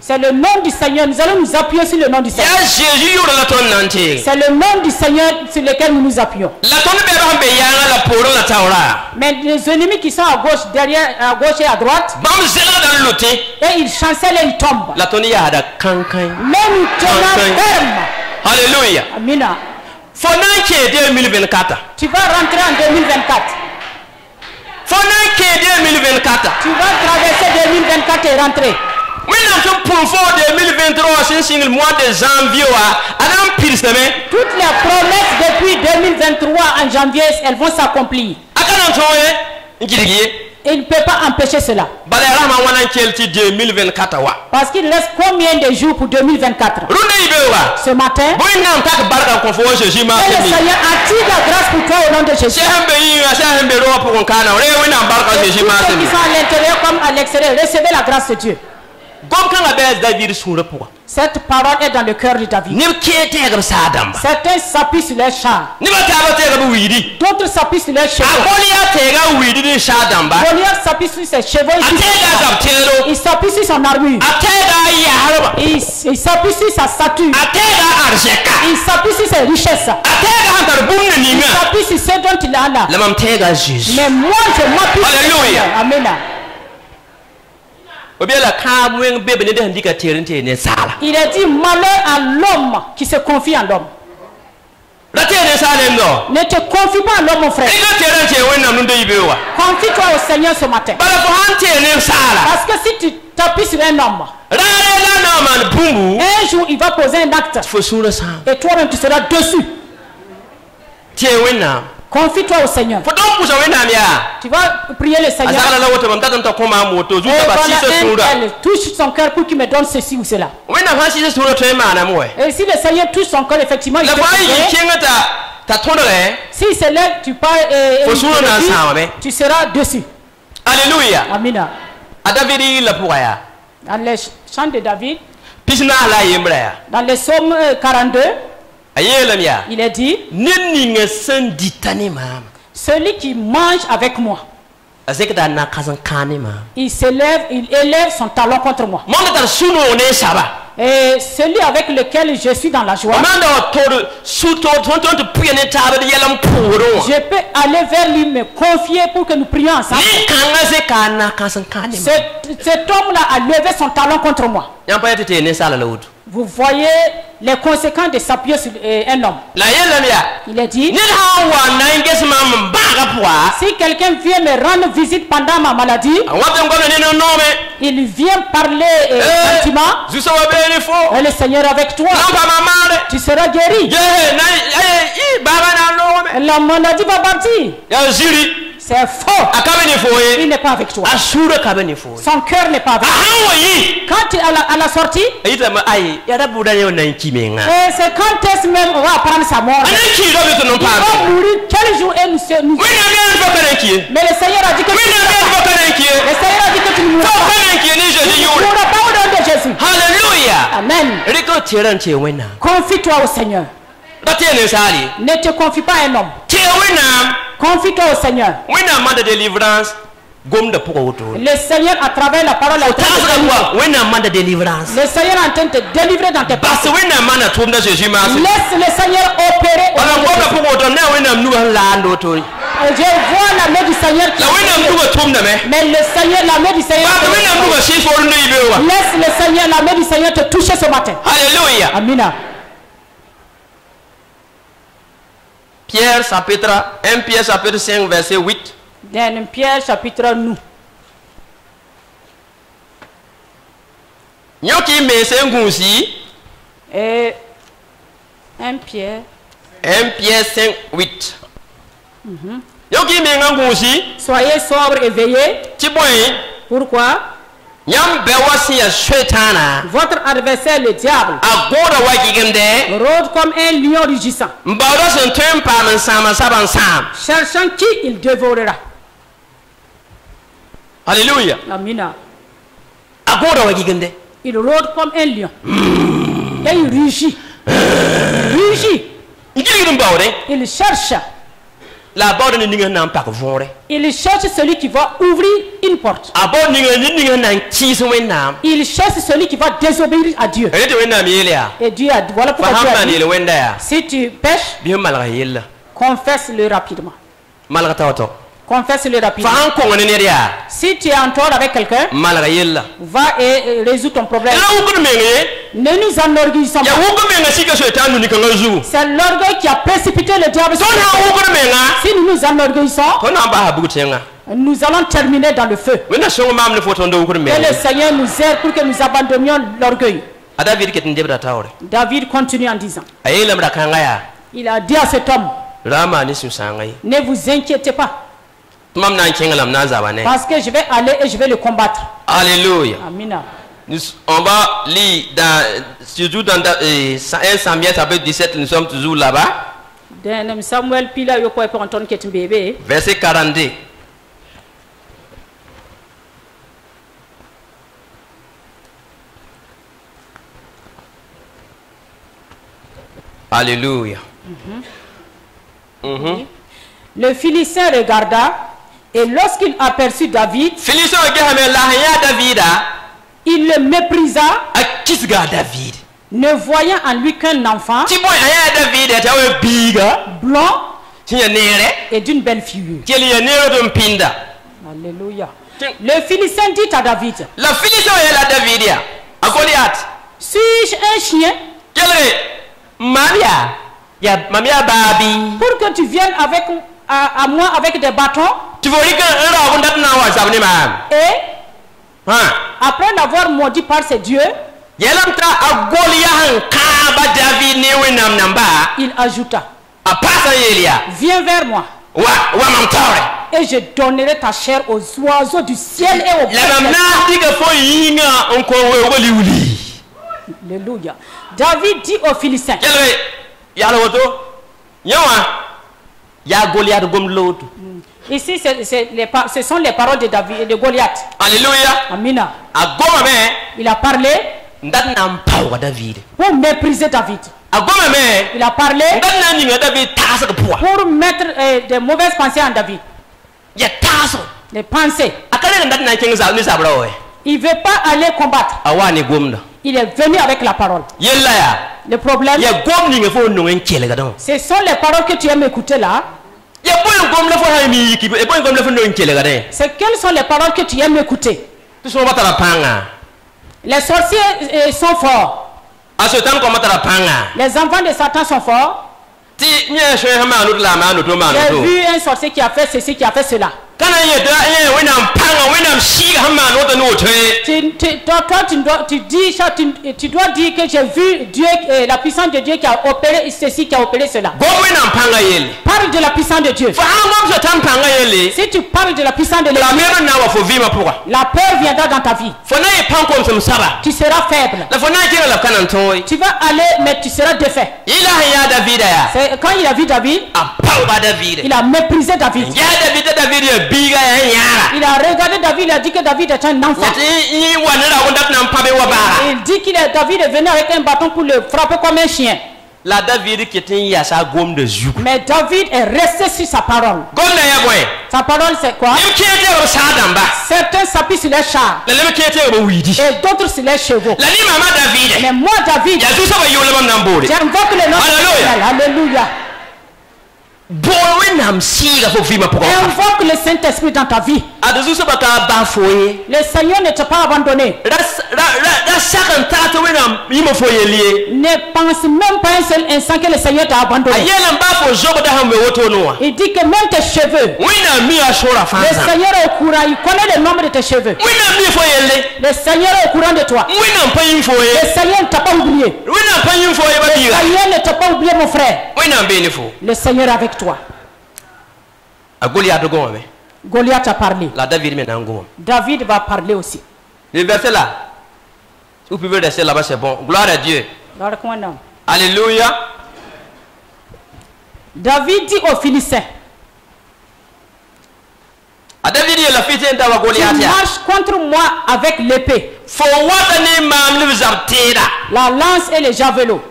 C'est le nom du Seigneur. Nous allons nous appuyer sur le nom du Seigneur. C'est le nom du Seigneur sur lequel nous nous appuyons. Mais les ennemis qui sont à gauche, derrière, à gauche et à droite, et ils chancellent et ils tombent. Mais nous tenons ferme. Alléluia. Amina. Tu vas rentrer en 2024. Tu vas traverser 2024 et rentrer. Toutes les promesses depuis 2023 en janvier, elles vont s'accomplir. Il ne peut pas empêcher cela. Parce qu'il reste combien de jours pour 2024? Ce matin, et le Seigneur attire la grâce pour toi au nom de Jésus. Tous ceux qui sont à l'intérieur comme à l'extérieur, recevez la grâce de Dieu. Cette parole est dans le cœur de David. Certains s'appuient sur les chars. D'autres s'appuient sur les chevaux. Goliath s'appuie sur ses chevaux. Il s'appuie sur son armure. Il s'appuie sur sa stature. Il s'appuie sur ses richesses. Il s'appuie sur ce dont il a là. Mais moi je m'appuie sur le Seigneur. Amen. Il a dit malheur à l'homme qui se confie en l'homme. Ne te confie pas à l'homme, mon frère. Confie-toi au Seigneur ce matin. Parce que si tu t'appuies sur un homme, un jour il va poser un acte et toi-même tu seras dessus. Confie-toi au Seigneur. Tu vas prier le Seigneur. Elle touche son cœur pour qu'il me donne ceci ou cela. Et si le Seigneur touche son cœur, effectivement, il peut si c'est là tu parles tu seras dessus. Alléluia. Amina. Dans les chants de David, dans les psaumes 42, il est dit, celui qui mange avec moi, il s'élève, il élève son talon contre moi. Et celui avec lequel je suis dans la joie, je peux aller vers lui, me confier pour que nous prions ensemble. Cet homme-là a levé son talon contre moi. Vous voyez les conséquences de s'appuyer sur un homme. Il a dit, si quelqu'un vient me rendre visite pendant ma maladie, il vient parler gentiment, et le Seigneur avec toi, tu seras guéri. La maladie va partir. C'est faux. Il n'est pas avec toi. Son cœur n'est pas avec toi. Quand à la sortie, c'est quand est-ce même on va prendre sa mort. Il va mourir quel jour et nous. Mais le Seigneur a dit que tu ne mourras pas. Tu ne mourras pas au nom de Jésus. Alléluia. Amen. Confie-toi au Seigneur. Ne te confie pas à un homme. Confie-toi au Seigneur. Le Seigneur à travers la parole le Seigneur est en train de te délivrer dans tes pensées. Laisse le Seigneur opérer. Je vois la main du Seigneur qui mais le Seigneur, la main du Seigneur laisse le Seigneur, la main du Seigneur te toucher ce matin. Alléluia. Amina. Pierre chapitre 1 Pierre chapitre 5 verset 8. Dans Pierre chapitre nous. Nyoki mese ngusi. 1 Pierre 5 8. Nyoki menga ngusi. Soyez sobre et veillez. Pourquoi? Votre adversaire le diable rôde comme un lion rugissant, cherchant qui il dévorera. Alléluia. Amina. Il rôde comme un lion et il rugit. Il cherche. Il cherche celui qui va ouvrir une porte. Il cherche celui qui va désobéir à Dieu. Et Dieu a dit, voilà pourquoi Dieu a dit, si tu pêches, confesse-le rapidement. Confesse-le rapidement. Si tu es en tort avec quelqu'un, va et résoudre ton problème. Ne nous enorgueillissons pas. C'est l'orgueil qui a précipité le diable. Si nous nous enorgueillissons, nous allons terminer dans le feu. Que le Seigneur nous aide pour que nous abandonnions l'orgueil. David continue en disant, il a dit à cet homme, ne vous inquiétez pas, parce que je vais aller et je vais le combattre. Alléluia. Amina. On va lire surtout dans 1 Samuel chapitre 17, nous sommes toujours là-bas. Verset 42. Alléluia. Le Philistin regarda et lorsqu'il aperçut David, il le méprisa, ne voyant en lui qu'un enfant blanc et d'une belle figure. Alléluia. Le Philistin dit à David, suis-je un chien pour que tu viennes avec à moi avec des bâtons? Et après l'avoir maudit par ses dieux, il ajouta, viens vers moi et je donnerai ta chair aux oiseaux du ciel et aux bêtes. Alléluia. David dit aux Philistins, ici ce sont les paroles de David et de Goliath. Alléluia. Amina. Il a parlé pour mépriser David. Il a parlé pour mettre des mauvaises pensées en David. Des pensées. Il ne veut pas aller combattre. Il est venu avec la parole. Le problème, ce sont les paroles que tu aimes écouter là. C'est quelles sont les paroles que tu aimes écouter? Les sorciers sont forts. Les enfants de Satan sont forts. J'ai vu un sorcier qui a fait ceci, qui a fait cela. Toi, tu dois dire que j'ai vu Dieu, la puissance de Dieu qui a opéré ceci, qui a opéré cela. Parle de la puissance de Dieu. Si tu parles de la puissance de Dieu, la peur viendra dans ta vie. Tu seras faible. Tu vas aller, mais tu seras défait. Quand il a vu David, il a méprisé David. Il a regardé David, il a dit que David est un enfant. Il dit que David est venu avec un bâton pour le frapper comme un chien. Mais David est resté sur sa parole. Sa parole c'est quoi? Certains s'appuient sur les chars et d'autres sur les chevaux. Mais moi David, j'invoque le nom de Dieu. Alléluia. Invoque le Saint-Esprit dans ta vie. Le Seigneur ne t'a pas abandonné. Ne pense même pas un seul instant que le Seigneur t'a abandonné. Il dit que même tes cheveux, le Seigneur est au courant. Il connaît le nombre de tes cheveux. Le Seigneur est au courant de toi. Le Seigneur ne t'a pas oublié. Le Seigneur ne t'a pas oublié, mon frère. Le Seigneur est avec toi. Goliath a parlé. David va parler aussi. Le verset là, vous pouvez rester là-bas, c'est bon. Gloire à Dieu. Alléluia. David dit aux Philistins, tu marches contre moi avec l'épée, la lance et le javelot.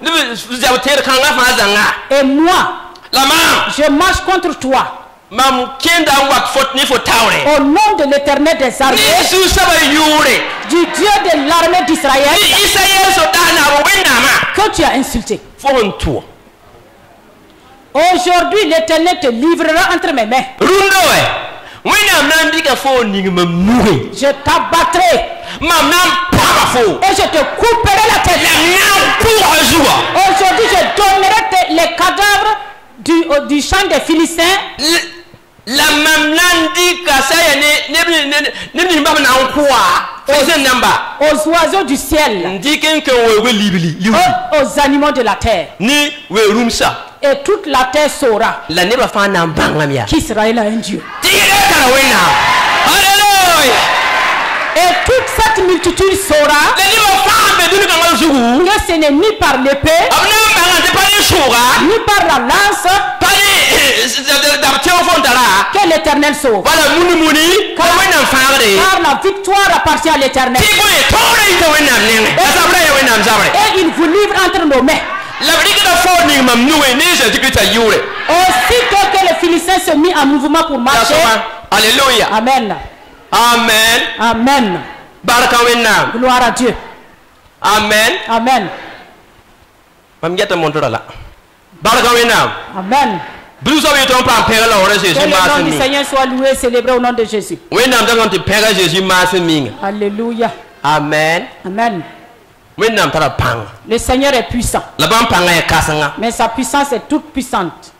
Et moi, je marche contre toi au nom de l'Éternel des armées, du Dieu de l'armée d'Israël, que tu as insulté. Aujourd'hui, l'Éternel te livrera entre mes mains. Je t'abattrai et je te couperai la tête. Aujourd'hui, je donnerai les cadavres du champ des Philistins aux oiseaux du ciel, aux animaux de la terre. Et toute la terre saura qu'Israël a un Dieu. Et toute cette multitude saura que ce n'est ni par l'épée, ni par la lance que l'Éternel sauve. Car la victoire appartient à l'Éternel. Et il vous livre entre nos mains. Aussitôt que les Philistins se mit en mouvement pour marcher. Alléluia. Amen. Amen. Amen. Gloire à Dieu. Amen. Amen. Amen. Que le nom du Seigneur soit loué et célébré au nom de Jésus. Alléluia. Amen. Amen. Le Seigneur est puissant. Mais sa puissance est toute puissante.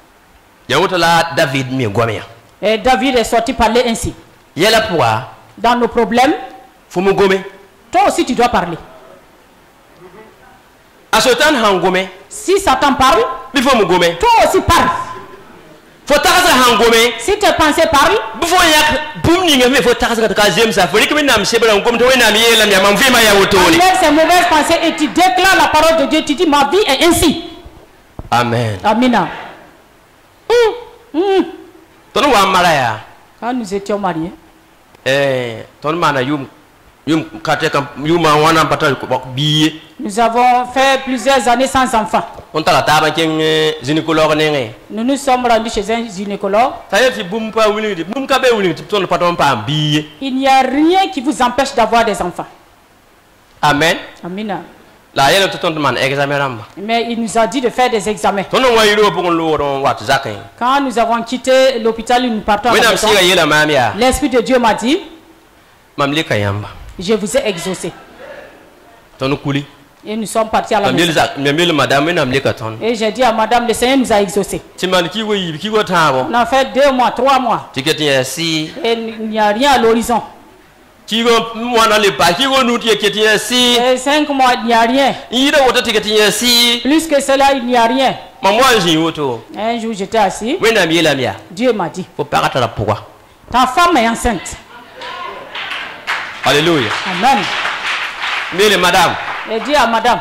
Et David est sorti parler ainsi. Dans nos problèmes, toi aussi tu dois parler. Si Satan parle, toi aussi parle. Si tes pensées parlent, enlève ces mauvaises pensées et tu déclares la parole de Dieu. Tu dis ma vie est ainsi. Amen. Amina. Quand nous étions mariés, nous avons fait plusieurs années sans enfants. Nous nous sommes rendus chez un gynécologue. Il n'y a rien qui vous empêche d'avoir des enfants. Amen. Amina. Mais il nous a dit de faire des examens. Quand nous avons quitté l'hôpital, nous partons à la maison. L'Esprit de Dieu m'a dit, je vous ai exaucé. Et nous sommes partis à la maison. Et j'ai dit à madame, le Seigneur nous a exaucés. On a fait 2 mois, 3 mois. Et il n'y a rien à l'horizon. Et 5 mois, il n'y a rien. Plus que cela, il n'y a rien. Un jour, j'étais assis. Dieu m'a dit, ta femme est enceinte. Alléluia. Amen. Mais madame. Et dit à madame,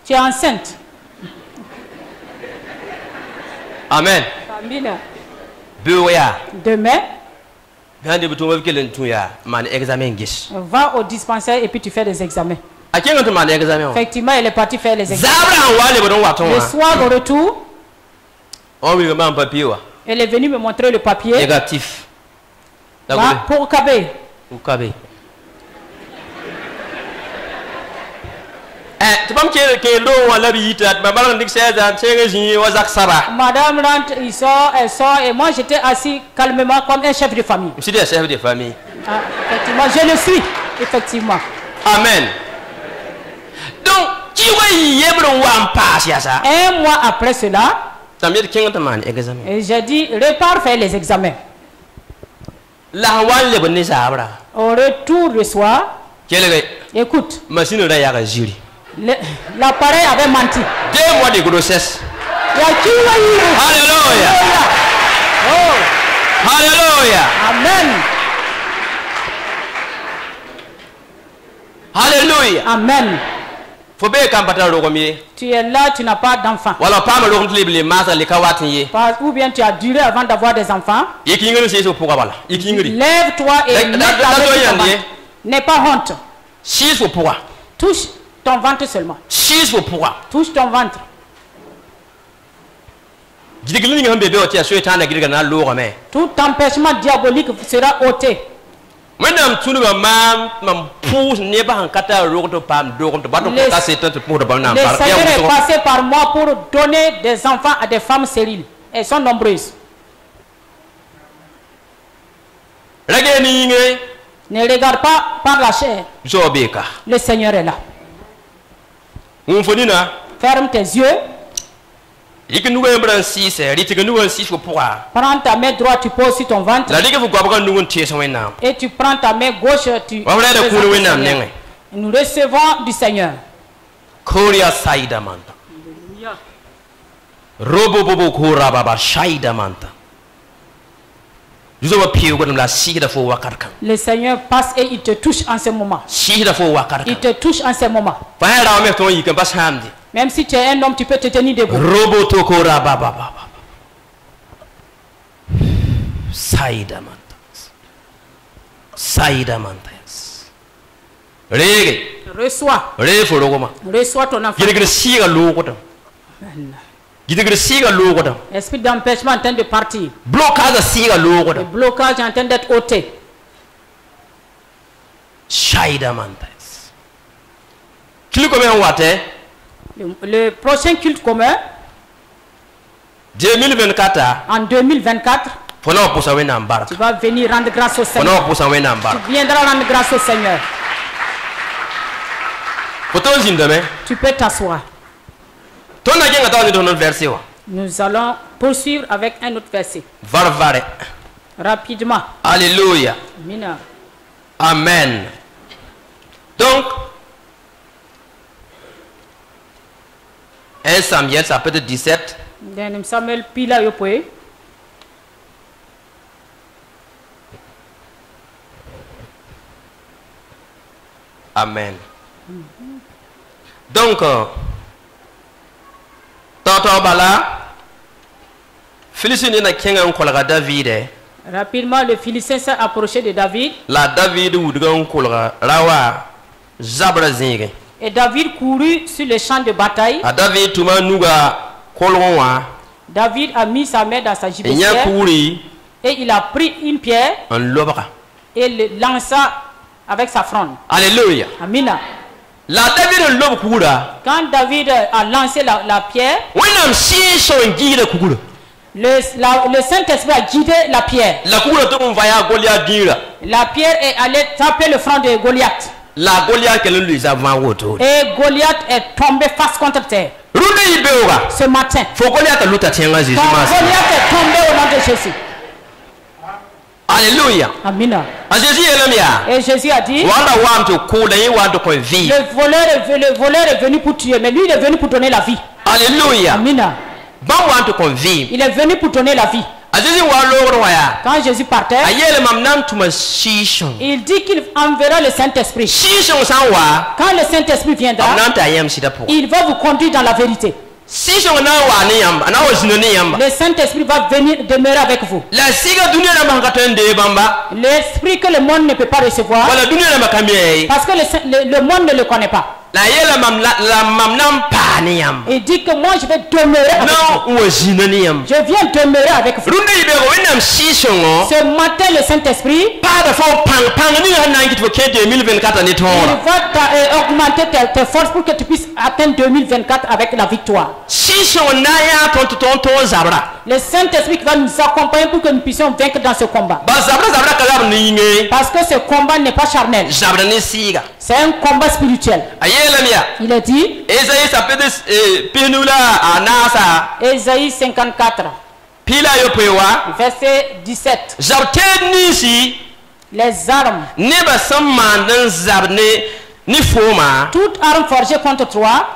tu es enceinte. Amen. Demain, va au dispensaire et puis tu fais des examens. Effectivement, elle est partie faire les examens. Le soir, au retour, elle est venue me montrer le papier. Négatif. Pour Kabé. Madame rentre, il sort, elle sort, et moi j'étais assis calmement comme un chef de famille. Effectivement, je le suis, effectivement. Amen. Donc, un mois après cela, et j'ai dit, repars faire les examens. Au retour le soir, écoute, l'appareil avait menti. 2 mois de grossesse. Alléluia. Oh. Alléluia. Amen. Alléluia. Amen. Tu es là, tu n'as pas d'enfant. Ou bien tu as duré avant d'avoir des enfants. Lève-toi et n'aie pas honte. Touche ton ventre seulement. Touche ton ventre. Tout empêchement diabolique sera ôté. Le Seigneur est passé par moi pour donner des enfants à des femmes stériles. Elles sont nombreuses. Ne regarde pas par la chair. Le Seigneur est là. Ferme tes yeux. Prends ta main droite, tu poses sur ton ventre. Et tu prends ta main gauche, tu nous recevons du Seigneur. Le Seigneur passe et il te touche en ce moment. Il te touche en ce moment. Même si tu es un homme, tu peux te tenir debout. Reçois. Reçois ton enfant. L'esprit d'empêchement est en train de partir. Le blocage est en train d'être ôté. Le prochain culte commun, en 2024, tu vas venir rendre grâce au Seigneur. Tu viendras rendre grâce au Seigneur. Tu peux t'asseoir. Nous allons poursuivre avec un autre verset. Rapidement. Alléluia. Mina. Amen. Donc, 1 Samuel chapitre 17. Samuel pila yopoe. Amen. Donc, rapidement, le Philistin s'est approché de David. Et David courut sur le champ de bataille. David a mis sa main dans sa gibecière. Et il a pris une pierre et le lança avec sa fronde. Alléluia. Amina. Quand David a lancé la pierre, le Saint-Esprit a guidé la pierre. La pierre est allée taper le front de Goliath. La Goliath qu'elle lui a avant autour. Et Goliath est tombé face contre terre. Ce matin. Goliath est tombé au nom de Jésus. Alléluia. Amen. Et Jésus a dit, le voleur est venu pour tuer, mais lui il est venu pour donner la vie. Alléluia. Amen. Il est venu pour donner la vie. Quand Jésus partait, il dit qu'il enverra le Saint-Esprit. Quand le Saint-Esprit viendra, il va vous conduire dans la vérité. Le Saint-Esprit va venir demeurer avec vous. L'esprit que le monde ne peut pas recevoir, parce que le monde ne le connaît pas. Il dit que moi je vais demeurer avec vous. Je viens demeurer avec vous. Ce matin le Saint-Esprit, il va augmenter tes forces pour que tu puisses atteindre 2024 avec la victoire. Le Saint-Esprit qui va nous accompagner pour que nous puissions vaincre dans ce combat. Parce que ce combat n'est pas charnel. C'est un combat spirituel. Il a dit, Ésaïe 54, verset 17. Les armes, toute arme forgée contre toi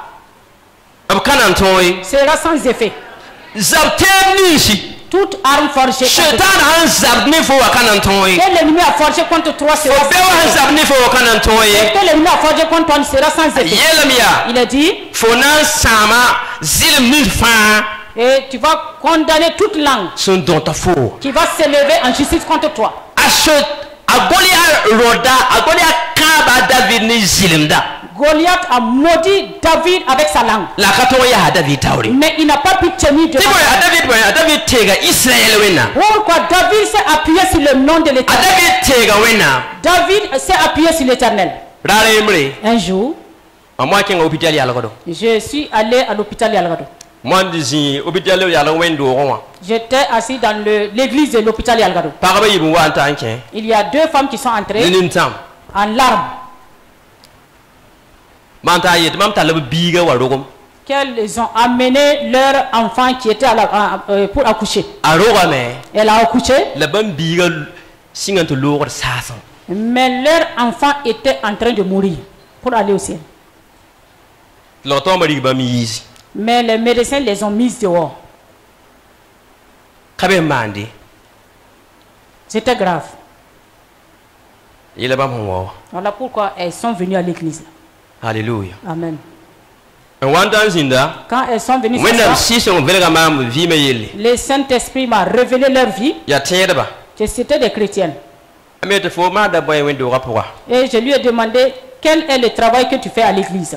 sera sans effet. Toute arme forgée contre toi, que l'ennemi a forgé contre toi sera sans effet. Que l'ennemi a forgé contre toi sera sans effet. Il a dit, et tu vas condamner toute langue qui va s'élever en justice contre toi. Goliath a maudit David avec sa langue. Mais il n'a pas pu tenir de pourquoi David s'est appuyé sur le nom de l'Éternel. David s'est appuyé sur l'Éternel. Un jour, je suis allé à l'hôpital Yalgado. J'étais assis dans l'église de l'hôpital Yalgado. Il y a deux femmes qui sont entrées en larmes. Qu'elles ont amené leur enfant qui était pour accoucher. Elle a accouché. Mais leur enfant était en train de mourir pour aller au ciel. Mais les médecins les ont mises dehors. C'était grave. Voilà pourquoi elles sont venues à l'église. Alléluia. Amen. Quand elles sont venues, le Saint-Esprit m'a révélé leur vie. Que c'était des chrétiennes. Et je lui ai demandé quel est le travail que tu fais à l'église.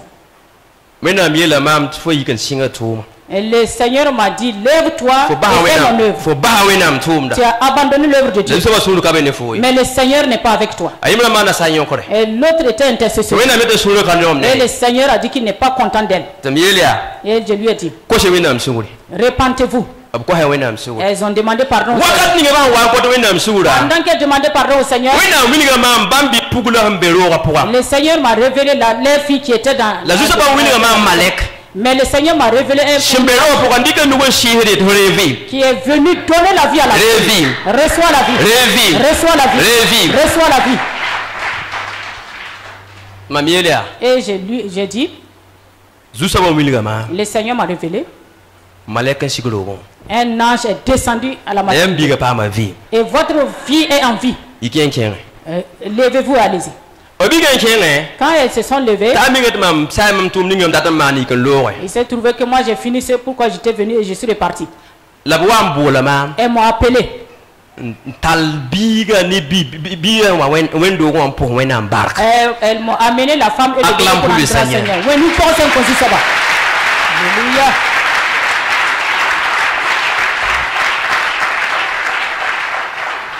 Et le Seigneur m'a dit, lève-toi et fais mon œuvre. Tu as abandonné l'œuvre de Dieu. Mais le Seigneur n'est pas avec toi. Et l'autre était intercesseur. Et le Seigneur a dit qu'il n'est pas content d'elle. Et je lui ai dit, repentez-vous. Elles ont demandé pardon. Pendant qu'elles demandaient pardon au Seigneur, le Seigneur m'a révélé leur fille qui était dans mais le Seigneur m'a révélé un qui est venu donner la vie à la vie. Reçois la vie. Reçois la vie. Reçois la vie. Et j'ai dit, le Seigneur m'a révélé, un ange est descendu à la maison. Et votre vie est en vie. Levez-vous et allez-y. Quand elles se sont levées, il s'est trouvé que moi j'ai fini ce pourquoi j'étais venu et je suis reparti. Elles m'ont appelé. Elles m'ont amené la femme et le bébé pour entrer au Seigneur. Oui, nous pensons qu'on dit ça va.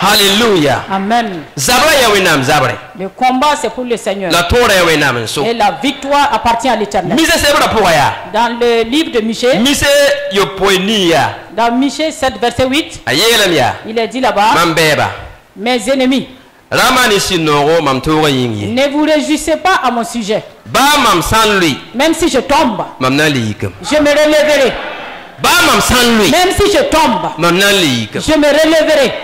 Alléluia. Alléluia. Amen. Le combat c'est pour le Seigneur. Et la victoire appartient à l'Éternel. Dans le livre de Michée, dans Michée 7 verset 8, il est dit là-bas, mes ennemis Ne vous réjouissez pas à mon sujet. Même si je tombe, je me relèverai. Même si je tombe, je me relèverai.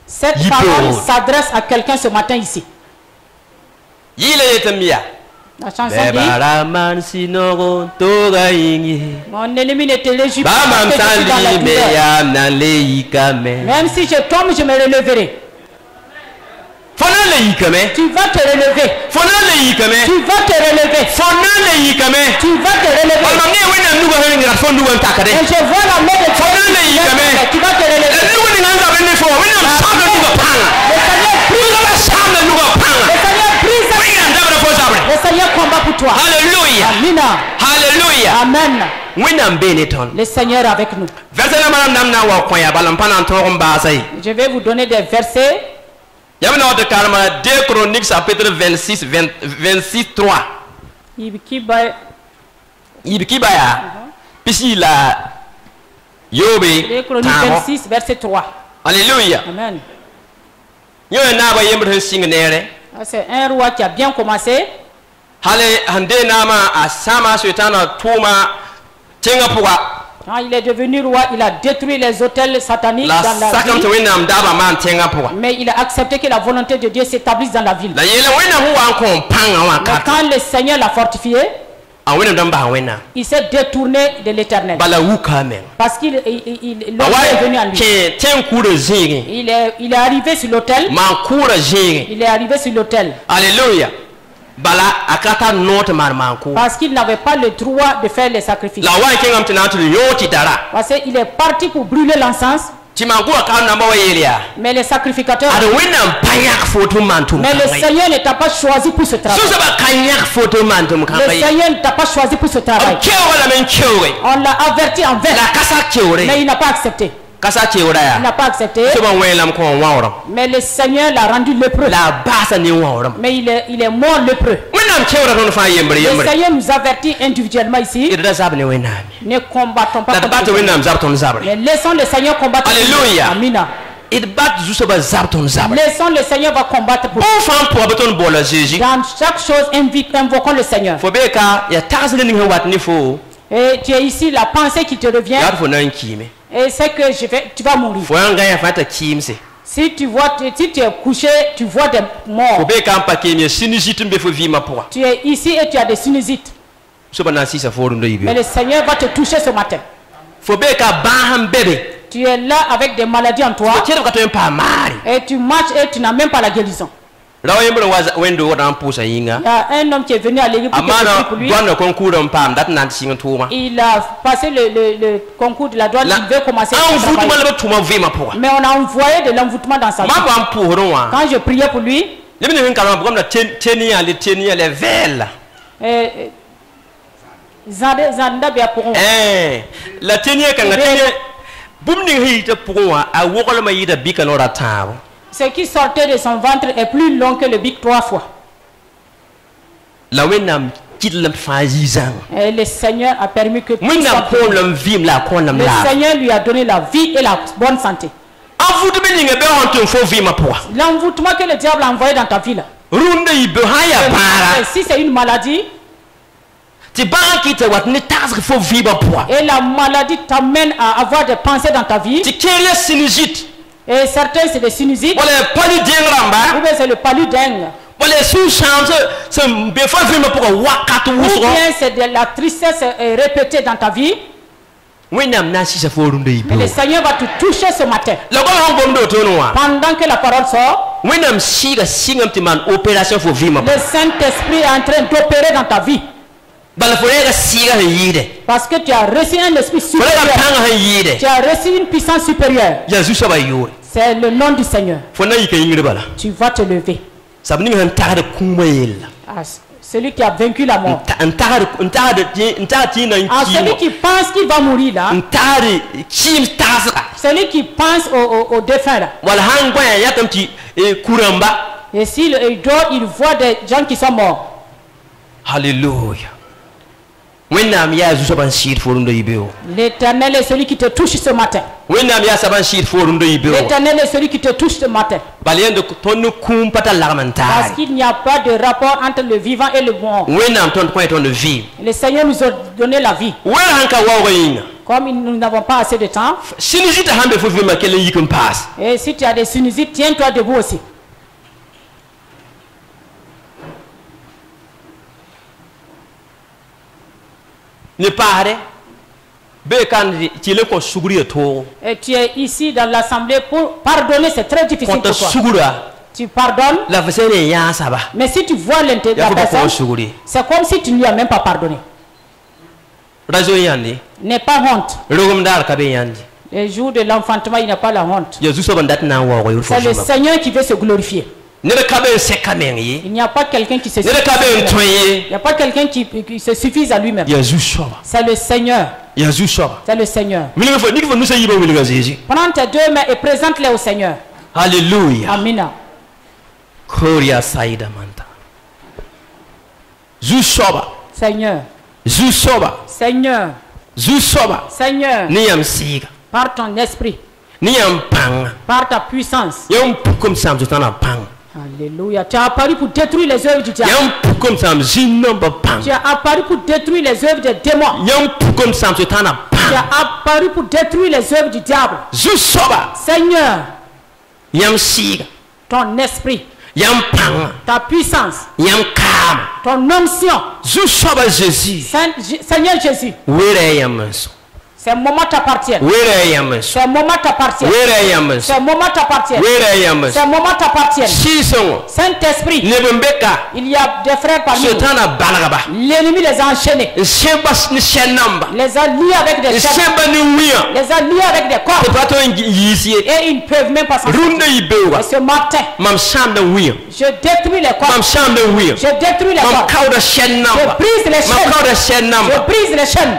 Cette parole s'adresse à quelqu'un ce matin ici. La chanson dit, mon ennemi ne te réjouit pas parce que je suis dans la douleur. Même si je tombe, je me relèverai. Tu vas te relever. Tu vas te relever. Tu vas te relever. Et je vois la main de Dieu. Tu vas te relever. Le Seigneur combat pour toi. Alléluia. Amina. Alléluia. Amen. Le Seigneur est avec nous. Je vais vous donner des versets. 2 Chroniques chapitre 26, 3. Deux Chroniques 26, verset 3. Alléluia. Amen. C'est un roi qui a bien commencé. Quand il est devenu roi, il a détruit les hôtels sataniques dans la ville. Mais il a accepté que la volonté de Dieu s'établisse dans la ville. Mais quand le Seigneur l'a fortifié, il s'est détourné de l'Éternel. Parce qu'il est venu à lui. Il est arrivé sur l'autel. Il est arrivé sur l'autel. Alléluia. Parce qu'il n'avait pas le droit de faire les sacrifices. Parce qu'il est parti pour brûler l'encens. Mais les sacrificateurs. Mais le Seigneur ne t'a pas choisi pour ce travail. Le Seigneur ne t'a pas choisi pour ce travail. On l'a averti en vain. Mais il n'a pas accepté. Il n'a pas accepté. Mais le Seigneur l'a rendu lépreux. Mais il est mort lépreux. Le Seigneur nous avertit individuellement ici. Ne combattons pas contre lui. Mais laissons le Seigneur combattre. Alléluia. Amina. Laissons le Seigneur va combattre pour nous. Dans chaque chose, invoquons le Seigneur. Et tu es ici, la pensée qui te revient. Et c'est que tu vas mourir. Si tu es couché, tu vois des morts. Tu es ici et tu as des sinusites. Mais le Seigneur va te toucher ce matin. Tu es là avec des maladies en toi. Et tu marches et tu n'as même pas la guérison. Il y a un homme qui est venu à l'église pour lui. Il a passé le concours de la douane. Il veut commencer à travailler. Mais on a envoyé de l'envoûtement dans sa vie. Quand je priais pour lui, ce qui sortait de son ventre est plus long que le bic 3 fois. Et le Seigneur a permis que tout soit pur. Le Seigneur lui a donné la vie et la bonne santé. L'envoûtement que le diable a envoyé dans ta vie là. Si c'est une maladie, et la maladie t'amène à avoir des pensées dans ta vie. Et certains c'est des sinusites. Ou bien c'est le paludisme. Ou bien c'est de la tristesse répétée dans ta vie. Mais le Seigneur va te toucher ce matin. Pendant que la parole sort, le Saint-Esprit est en train d'opérer dans ta vie. Parce que tu as reçu un esprit supérieur. Tu as reçu une puissance supérieure. C'est le nom du Seigneur. Tu vas te lever. Celui qui a vaincu la mort. Celui qui pense qu'il va mourir là. Celui qui pense au défunt là. Et s'il dort, il voit des gens qui sont morts. Alléluia. L'Éternel est celui qui te touche ce matin. L'Éternel est celui qui te touche ce matin. Parce qu'il n'y a pas de rapport entre le vivant et le mort. Le Seigneur nous a donné la vie. Comme nous n'avons pas assez de temps. Et si tu as des sinusites, tiens-toi debout aussi. Ne pas et tu es ici dans l'assemblée pour pardonner, c'est très difficile pour toi. Tu pardonnes, mais si tu vois l'intérieur de la personne, c'est comme si tu ne lui as même pas pardonné. N'aie pas honte. Le jour de l'enfantement, il n'y a pas la honte. C'est le Seigneur qui veut se glorifier. Il n'y a pas quelqu'un qui se suffise. Il n'y a pas quelqu'un qui se suffise à lui-même. C'est le Seigneur. C'est le Seigneur. Prends tes deux mains et présente-les au Seigneur. Alléluia. Amina. Seigneur. Seigneur. Seigneur. Par ton esprit. Par ta puissance. Alléluia. Tu as apparu pour détruire les œuvres du diable. Tu as apparu pour détruire les œuvres des démons. Tu as apparu pour détruire les œuvres du diable. Seigneur. Ton esprit. Ta puissance. Ton onction. Seigneur Jésus. Ce moment t'appartient. Ce moment t'appartient. Ce moment t'appartient. Ce moment t'appartient. Saint-Esprit. Il y a des frères parmi nous. L'ennemi les a enchaînés. Les a liés avec des chaînes. Les a liés avec des cordes. Et ils ne peuvent même pas s'en sortir. Et ce matin, je détruis les cordes. Je détruis les cordes. Je brise les chaînes. Je brise les chaînes.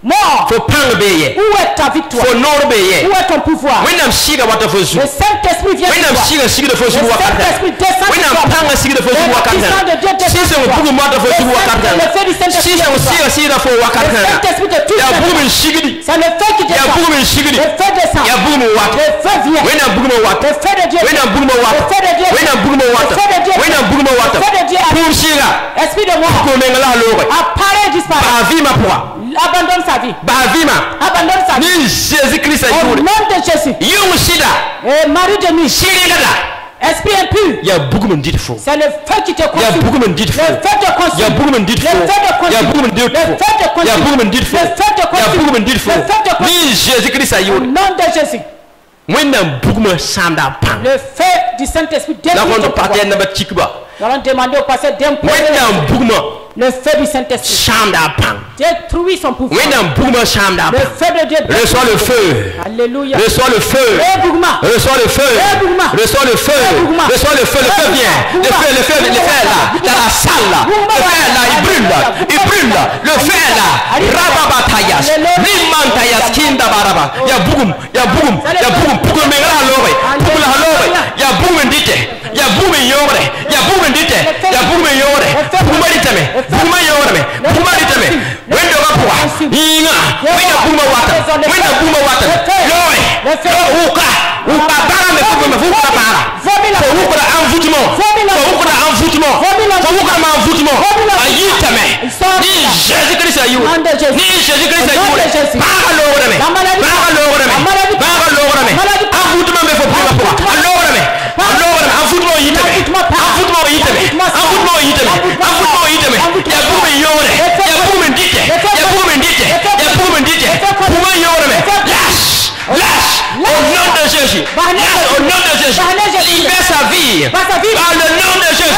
Mort. Où est ta victoire? Où est ton pouvoir? Le Saint-Esprit vient de toi. Le Saint-Esprit descend de toi. Le puissant de Dieu descend de toi. Le feu du Saint-Esprit vient de toi. Le Saint-Esprit te touche. C'est le feu qui descend. Le feu descend. Le feu vient. Le feu de Dieu. Le feu de Dieu. Le feu de Dieu. Le feu de Dieu. Esprit de mort. Apparaît, disparaît. Abandonne sa vie. Abandonne sa vie. Au nom de Jésus. Et Marie de nuit. Esprit impur. C'est le feu qui te consume. Le feu te consume. Le feu te consume. Le feu te consume. Le feu te consume. Au nom de Jésus. Le feu du Saint-Esprit détruit ton pouvoir. Nous allons demander au pasteur d'imposer le feu du Saint-Esprit. Détruit son pouvoir. Le feu de Dieu. Reçois le feu. Alléluia. Reçois le feu. Reçois le feu. Reçois le feu. Reçois le feu. Le feu vient. Le feu est là. Dans la salle là. Le feu est là. Il brûle là. Il brûle là. Le feu est là. Rababatayas. Limantayas. Kinda baraba. Ya boum. Ya boum. Ya boum. Pour me la lore. Pour la lore. Ya boum ndite. Ya boum yore. Ya boum ndite. Ya boum yore. Boum ditame. Boum yore. Boum ditame. Wenda wapwa. Inga. Wenda boum wata. Wenda boum wata. Lore. Uka. Uka bara me fume fuka bara. Fuka envoûtement. Fuka envoûtement. Fuka envoûtement. Ayitame. Ni Jésus-Christ ayu. Ni Jésus-Christ ayu. Bara lore me. Bara lore me. Bara lore me. Envoûtement me fuka bara. Lore me. Lore me. Envoûtement yitame. Envoûtement yitame. Envoûtement yitame. Envoûtement yitame. Ya bume yore. Ya bume ndite. Ya bume ndite. Ya bume ndite. Bume yore me. Lâche. Lâche. Au nom de Jésus. Lâche au nom de Jésus. Libère sa vie. Par le nom de Jésus.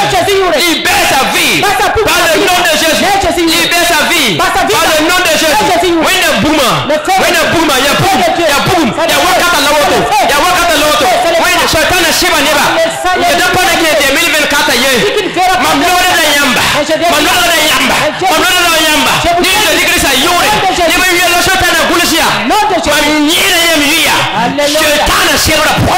Libère sa vie. Par le nom de Jésus. Libère sa vie. Par le nom de Jésus. Wena bouma. Wena bouma. Ya boum. Ya boum. Ya wakata lawoto. Ya wakata lawoto. Wena shetana shiba neba. Ya dapana kile 2024 ye. Mamlore na yamba. Mamlore na yamba. Mamlore na yamba. Ni Jésus-Christ ayure. Ni mwe lo shetana gulisia. Mamnyira ya miya. Shetana shebra po.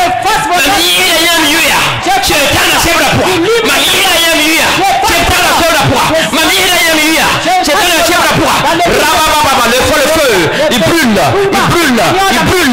Mamnyira ya miya. Shetana shebra po. Mamnyira ya miya. Shetana shebra po. Mamnyira ya miya. Shetana shebra po. Rababa le feu. Il brûle. Il brûle. Il brûle.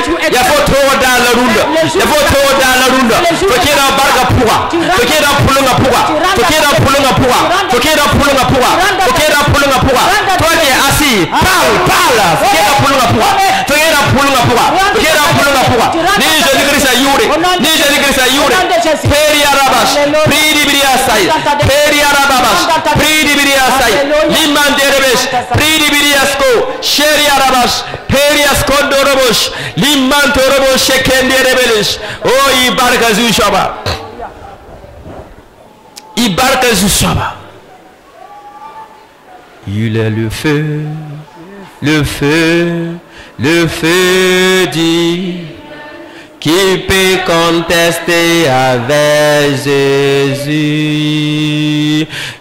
ya foto dala runda ya foto dala runda fakira barka puwa fakira pulunga puwa fakira pulunga puwa fakira pulunga puwa fakira pulunga puwa toje asi pala fakira pulunga puwa fakira pulunga puwa fakira pulunga puwa ni Jésus Christ ayure ni Jésus Christ ayure peri arabash pridi biriasai peri arabash pridi biriasai limanderebesh pridi biriasko sheri arabash peri askondorobosh limantorobosh shekenderebesh oh ibarka zushaba ibarka zushaba. Il est le feu, le feu, le feu dit qui peut contester avec Jésus.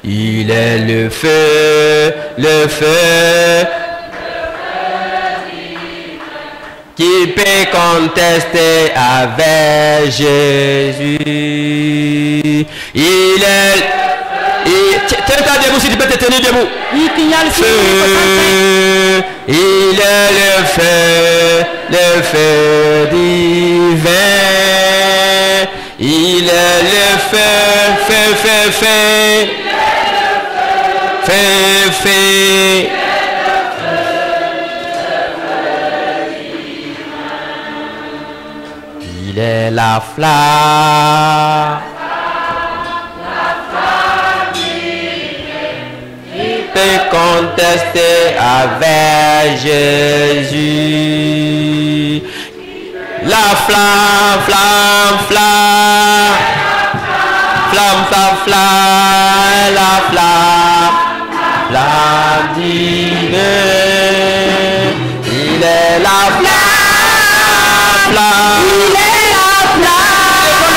Il est le feu, le feu qui peut contester avec Jésus. Il est... Tiens-toi debout si tu peux te tenir debout. Feu, il est le feu divin. Il est le feu. Il est la flamme. Contester avec Jésus. La flamme, flamme, flamme, flamme, flamme, flamme, la flamme, flamme divine. Il est la flamme, flamme. Il est la flamme.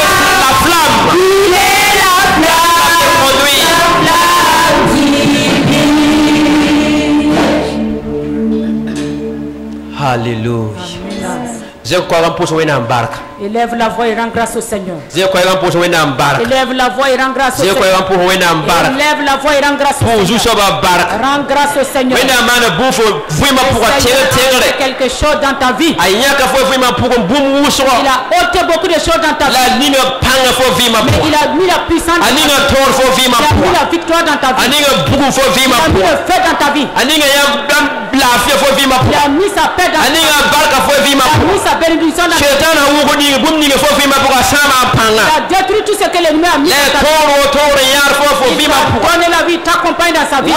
La flamme. Il est la flamme. La flamme divine. Alléluia. Élève la voix et rends grâce au Seigneur. Élève la voix et rends grâce au Seigneur. Élève la voix et rends grâce au Seigneur. Rends grâce au Seigneur. C'est quelque chose dans ta vie. Il a ôté beaucoup de choses dans ta vie. Mais il a mis la puissance dans ta vie. Il a mis la victoire dans ta vie. Il a mis le feu dans ta vie. Il a mis sa paix dans ta vie. Il a mis sa bénédiction dans ta vie. détruit tout ce que l'ennemi a mis dans ta vie. Donne la vie, t'accompagne dans sa vie.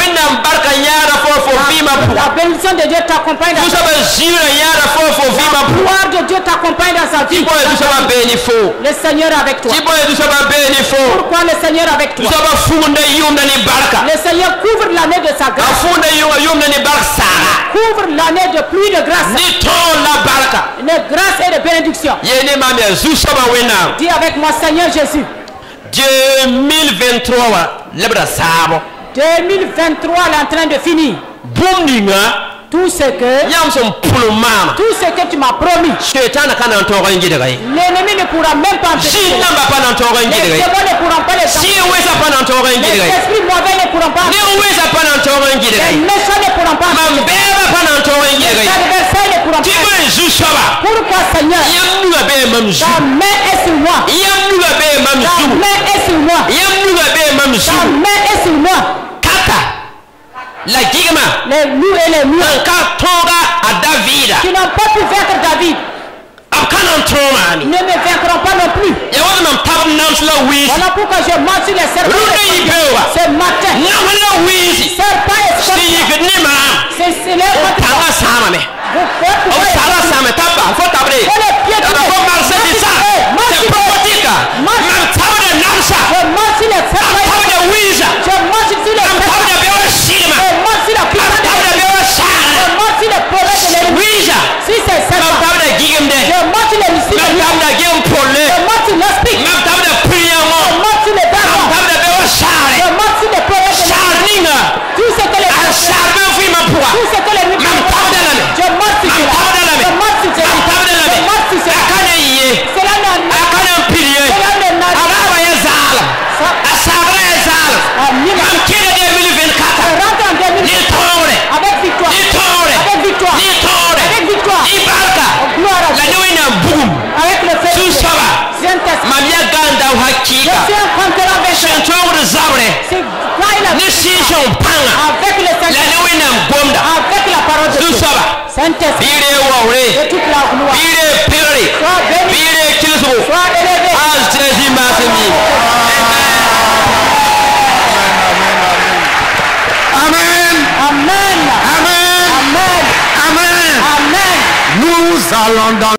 La bénédiction de Dieu t'accompagne dans sa vie. La gloire de Dieu t'accompagne dans sa vie. Le Seigneur est avec toi. Pourquoi le Seigneur est avec toi? Le Seigneur couvre l'année de sa grâce. Couvre l'année de pluie de grâce. De grâce et de bénédiction. Dis avec moi, Seigneur Jésus. 2023 est en train de finir. Tout ce que tu m'as promis, l'ennemi ne pourra même pas empêcher. Les démons ne pourront pas les empêcher. Les esprits mauvais ne pourront pas empêcher. Les méchants ne pourront pas empêcher. Les adversaires ne pourront pas empêcher. Pourquoi, Seigneur? Ta main est sur moi. Ta main est sur moi. Ta main est sur moi. La gigma, les loups et les loups qui n'ont pas pu vaincre David ne me vaincront pas non plus. Voilà pourquoi je marche sur les serpents ce matin. Serpent et scorpion. C'est leur Nous allons dans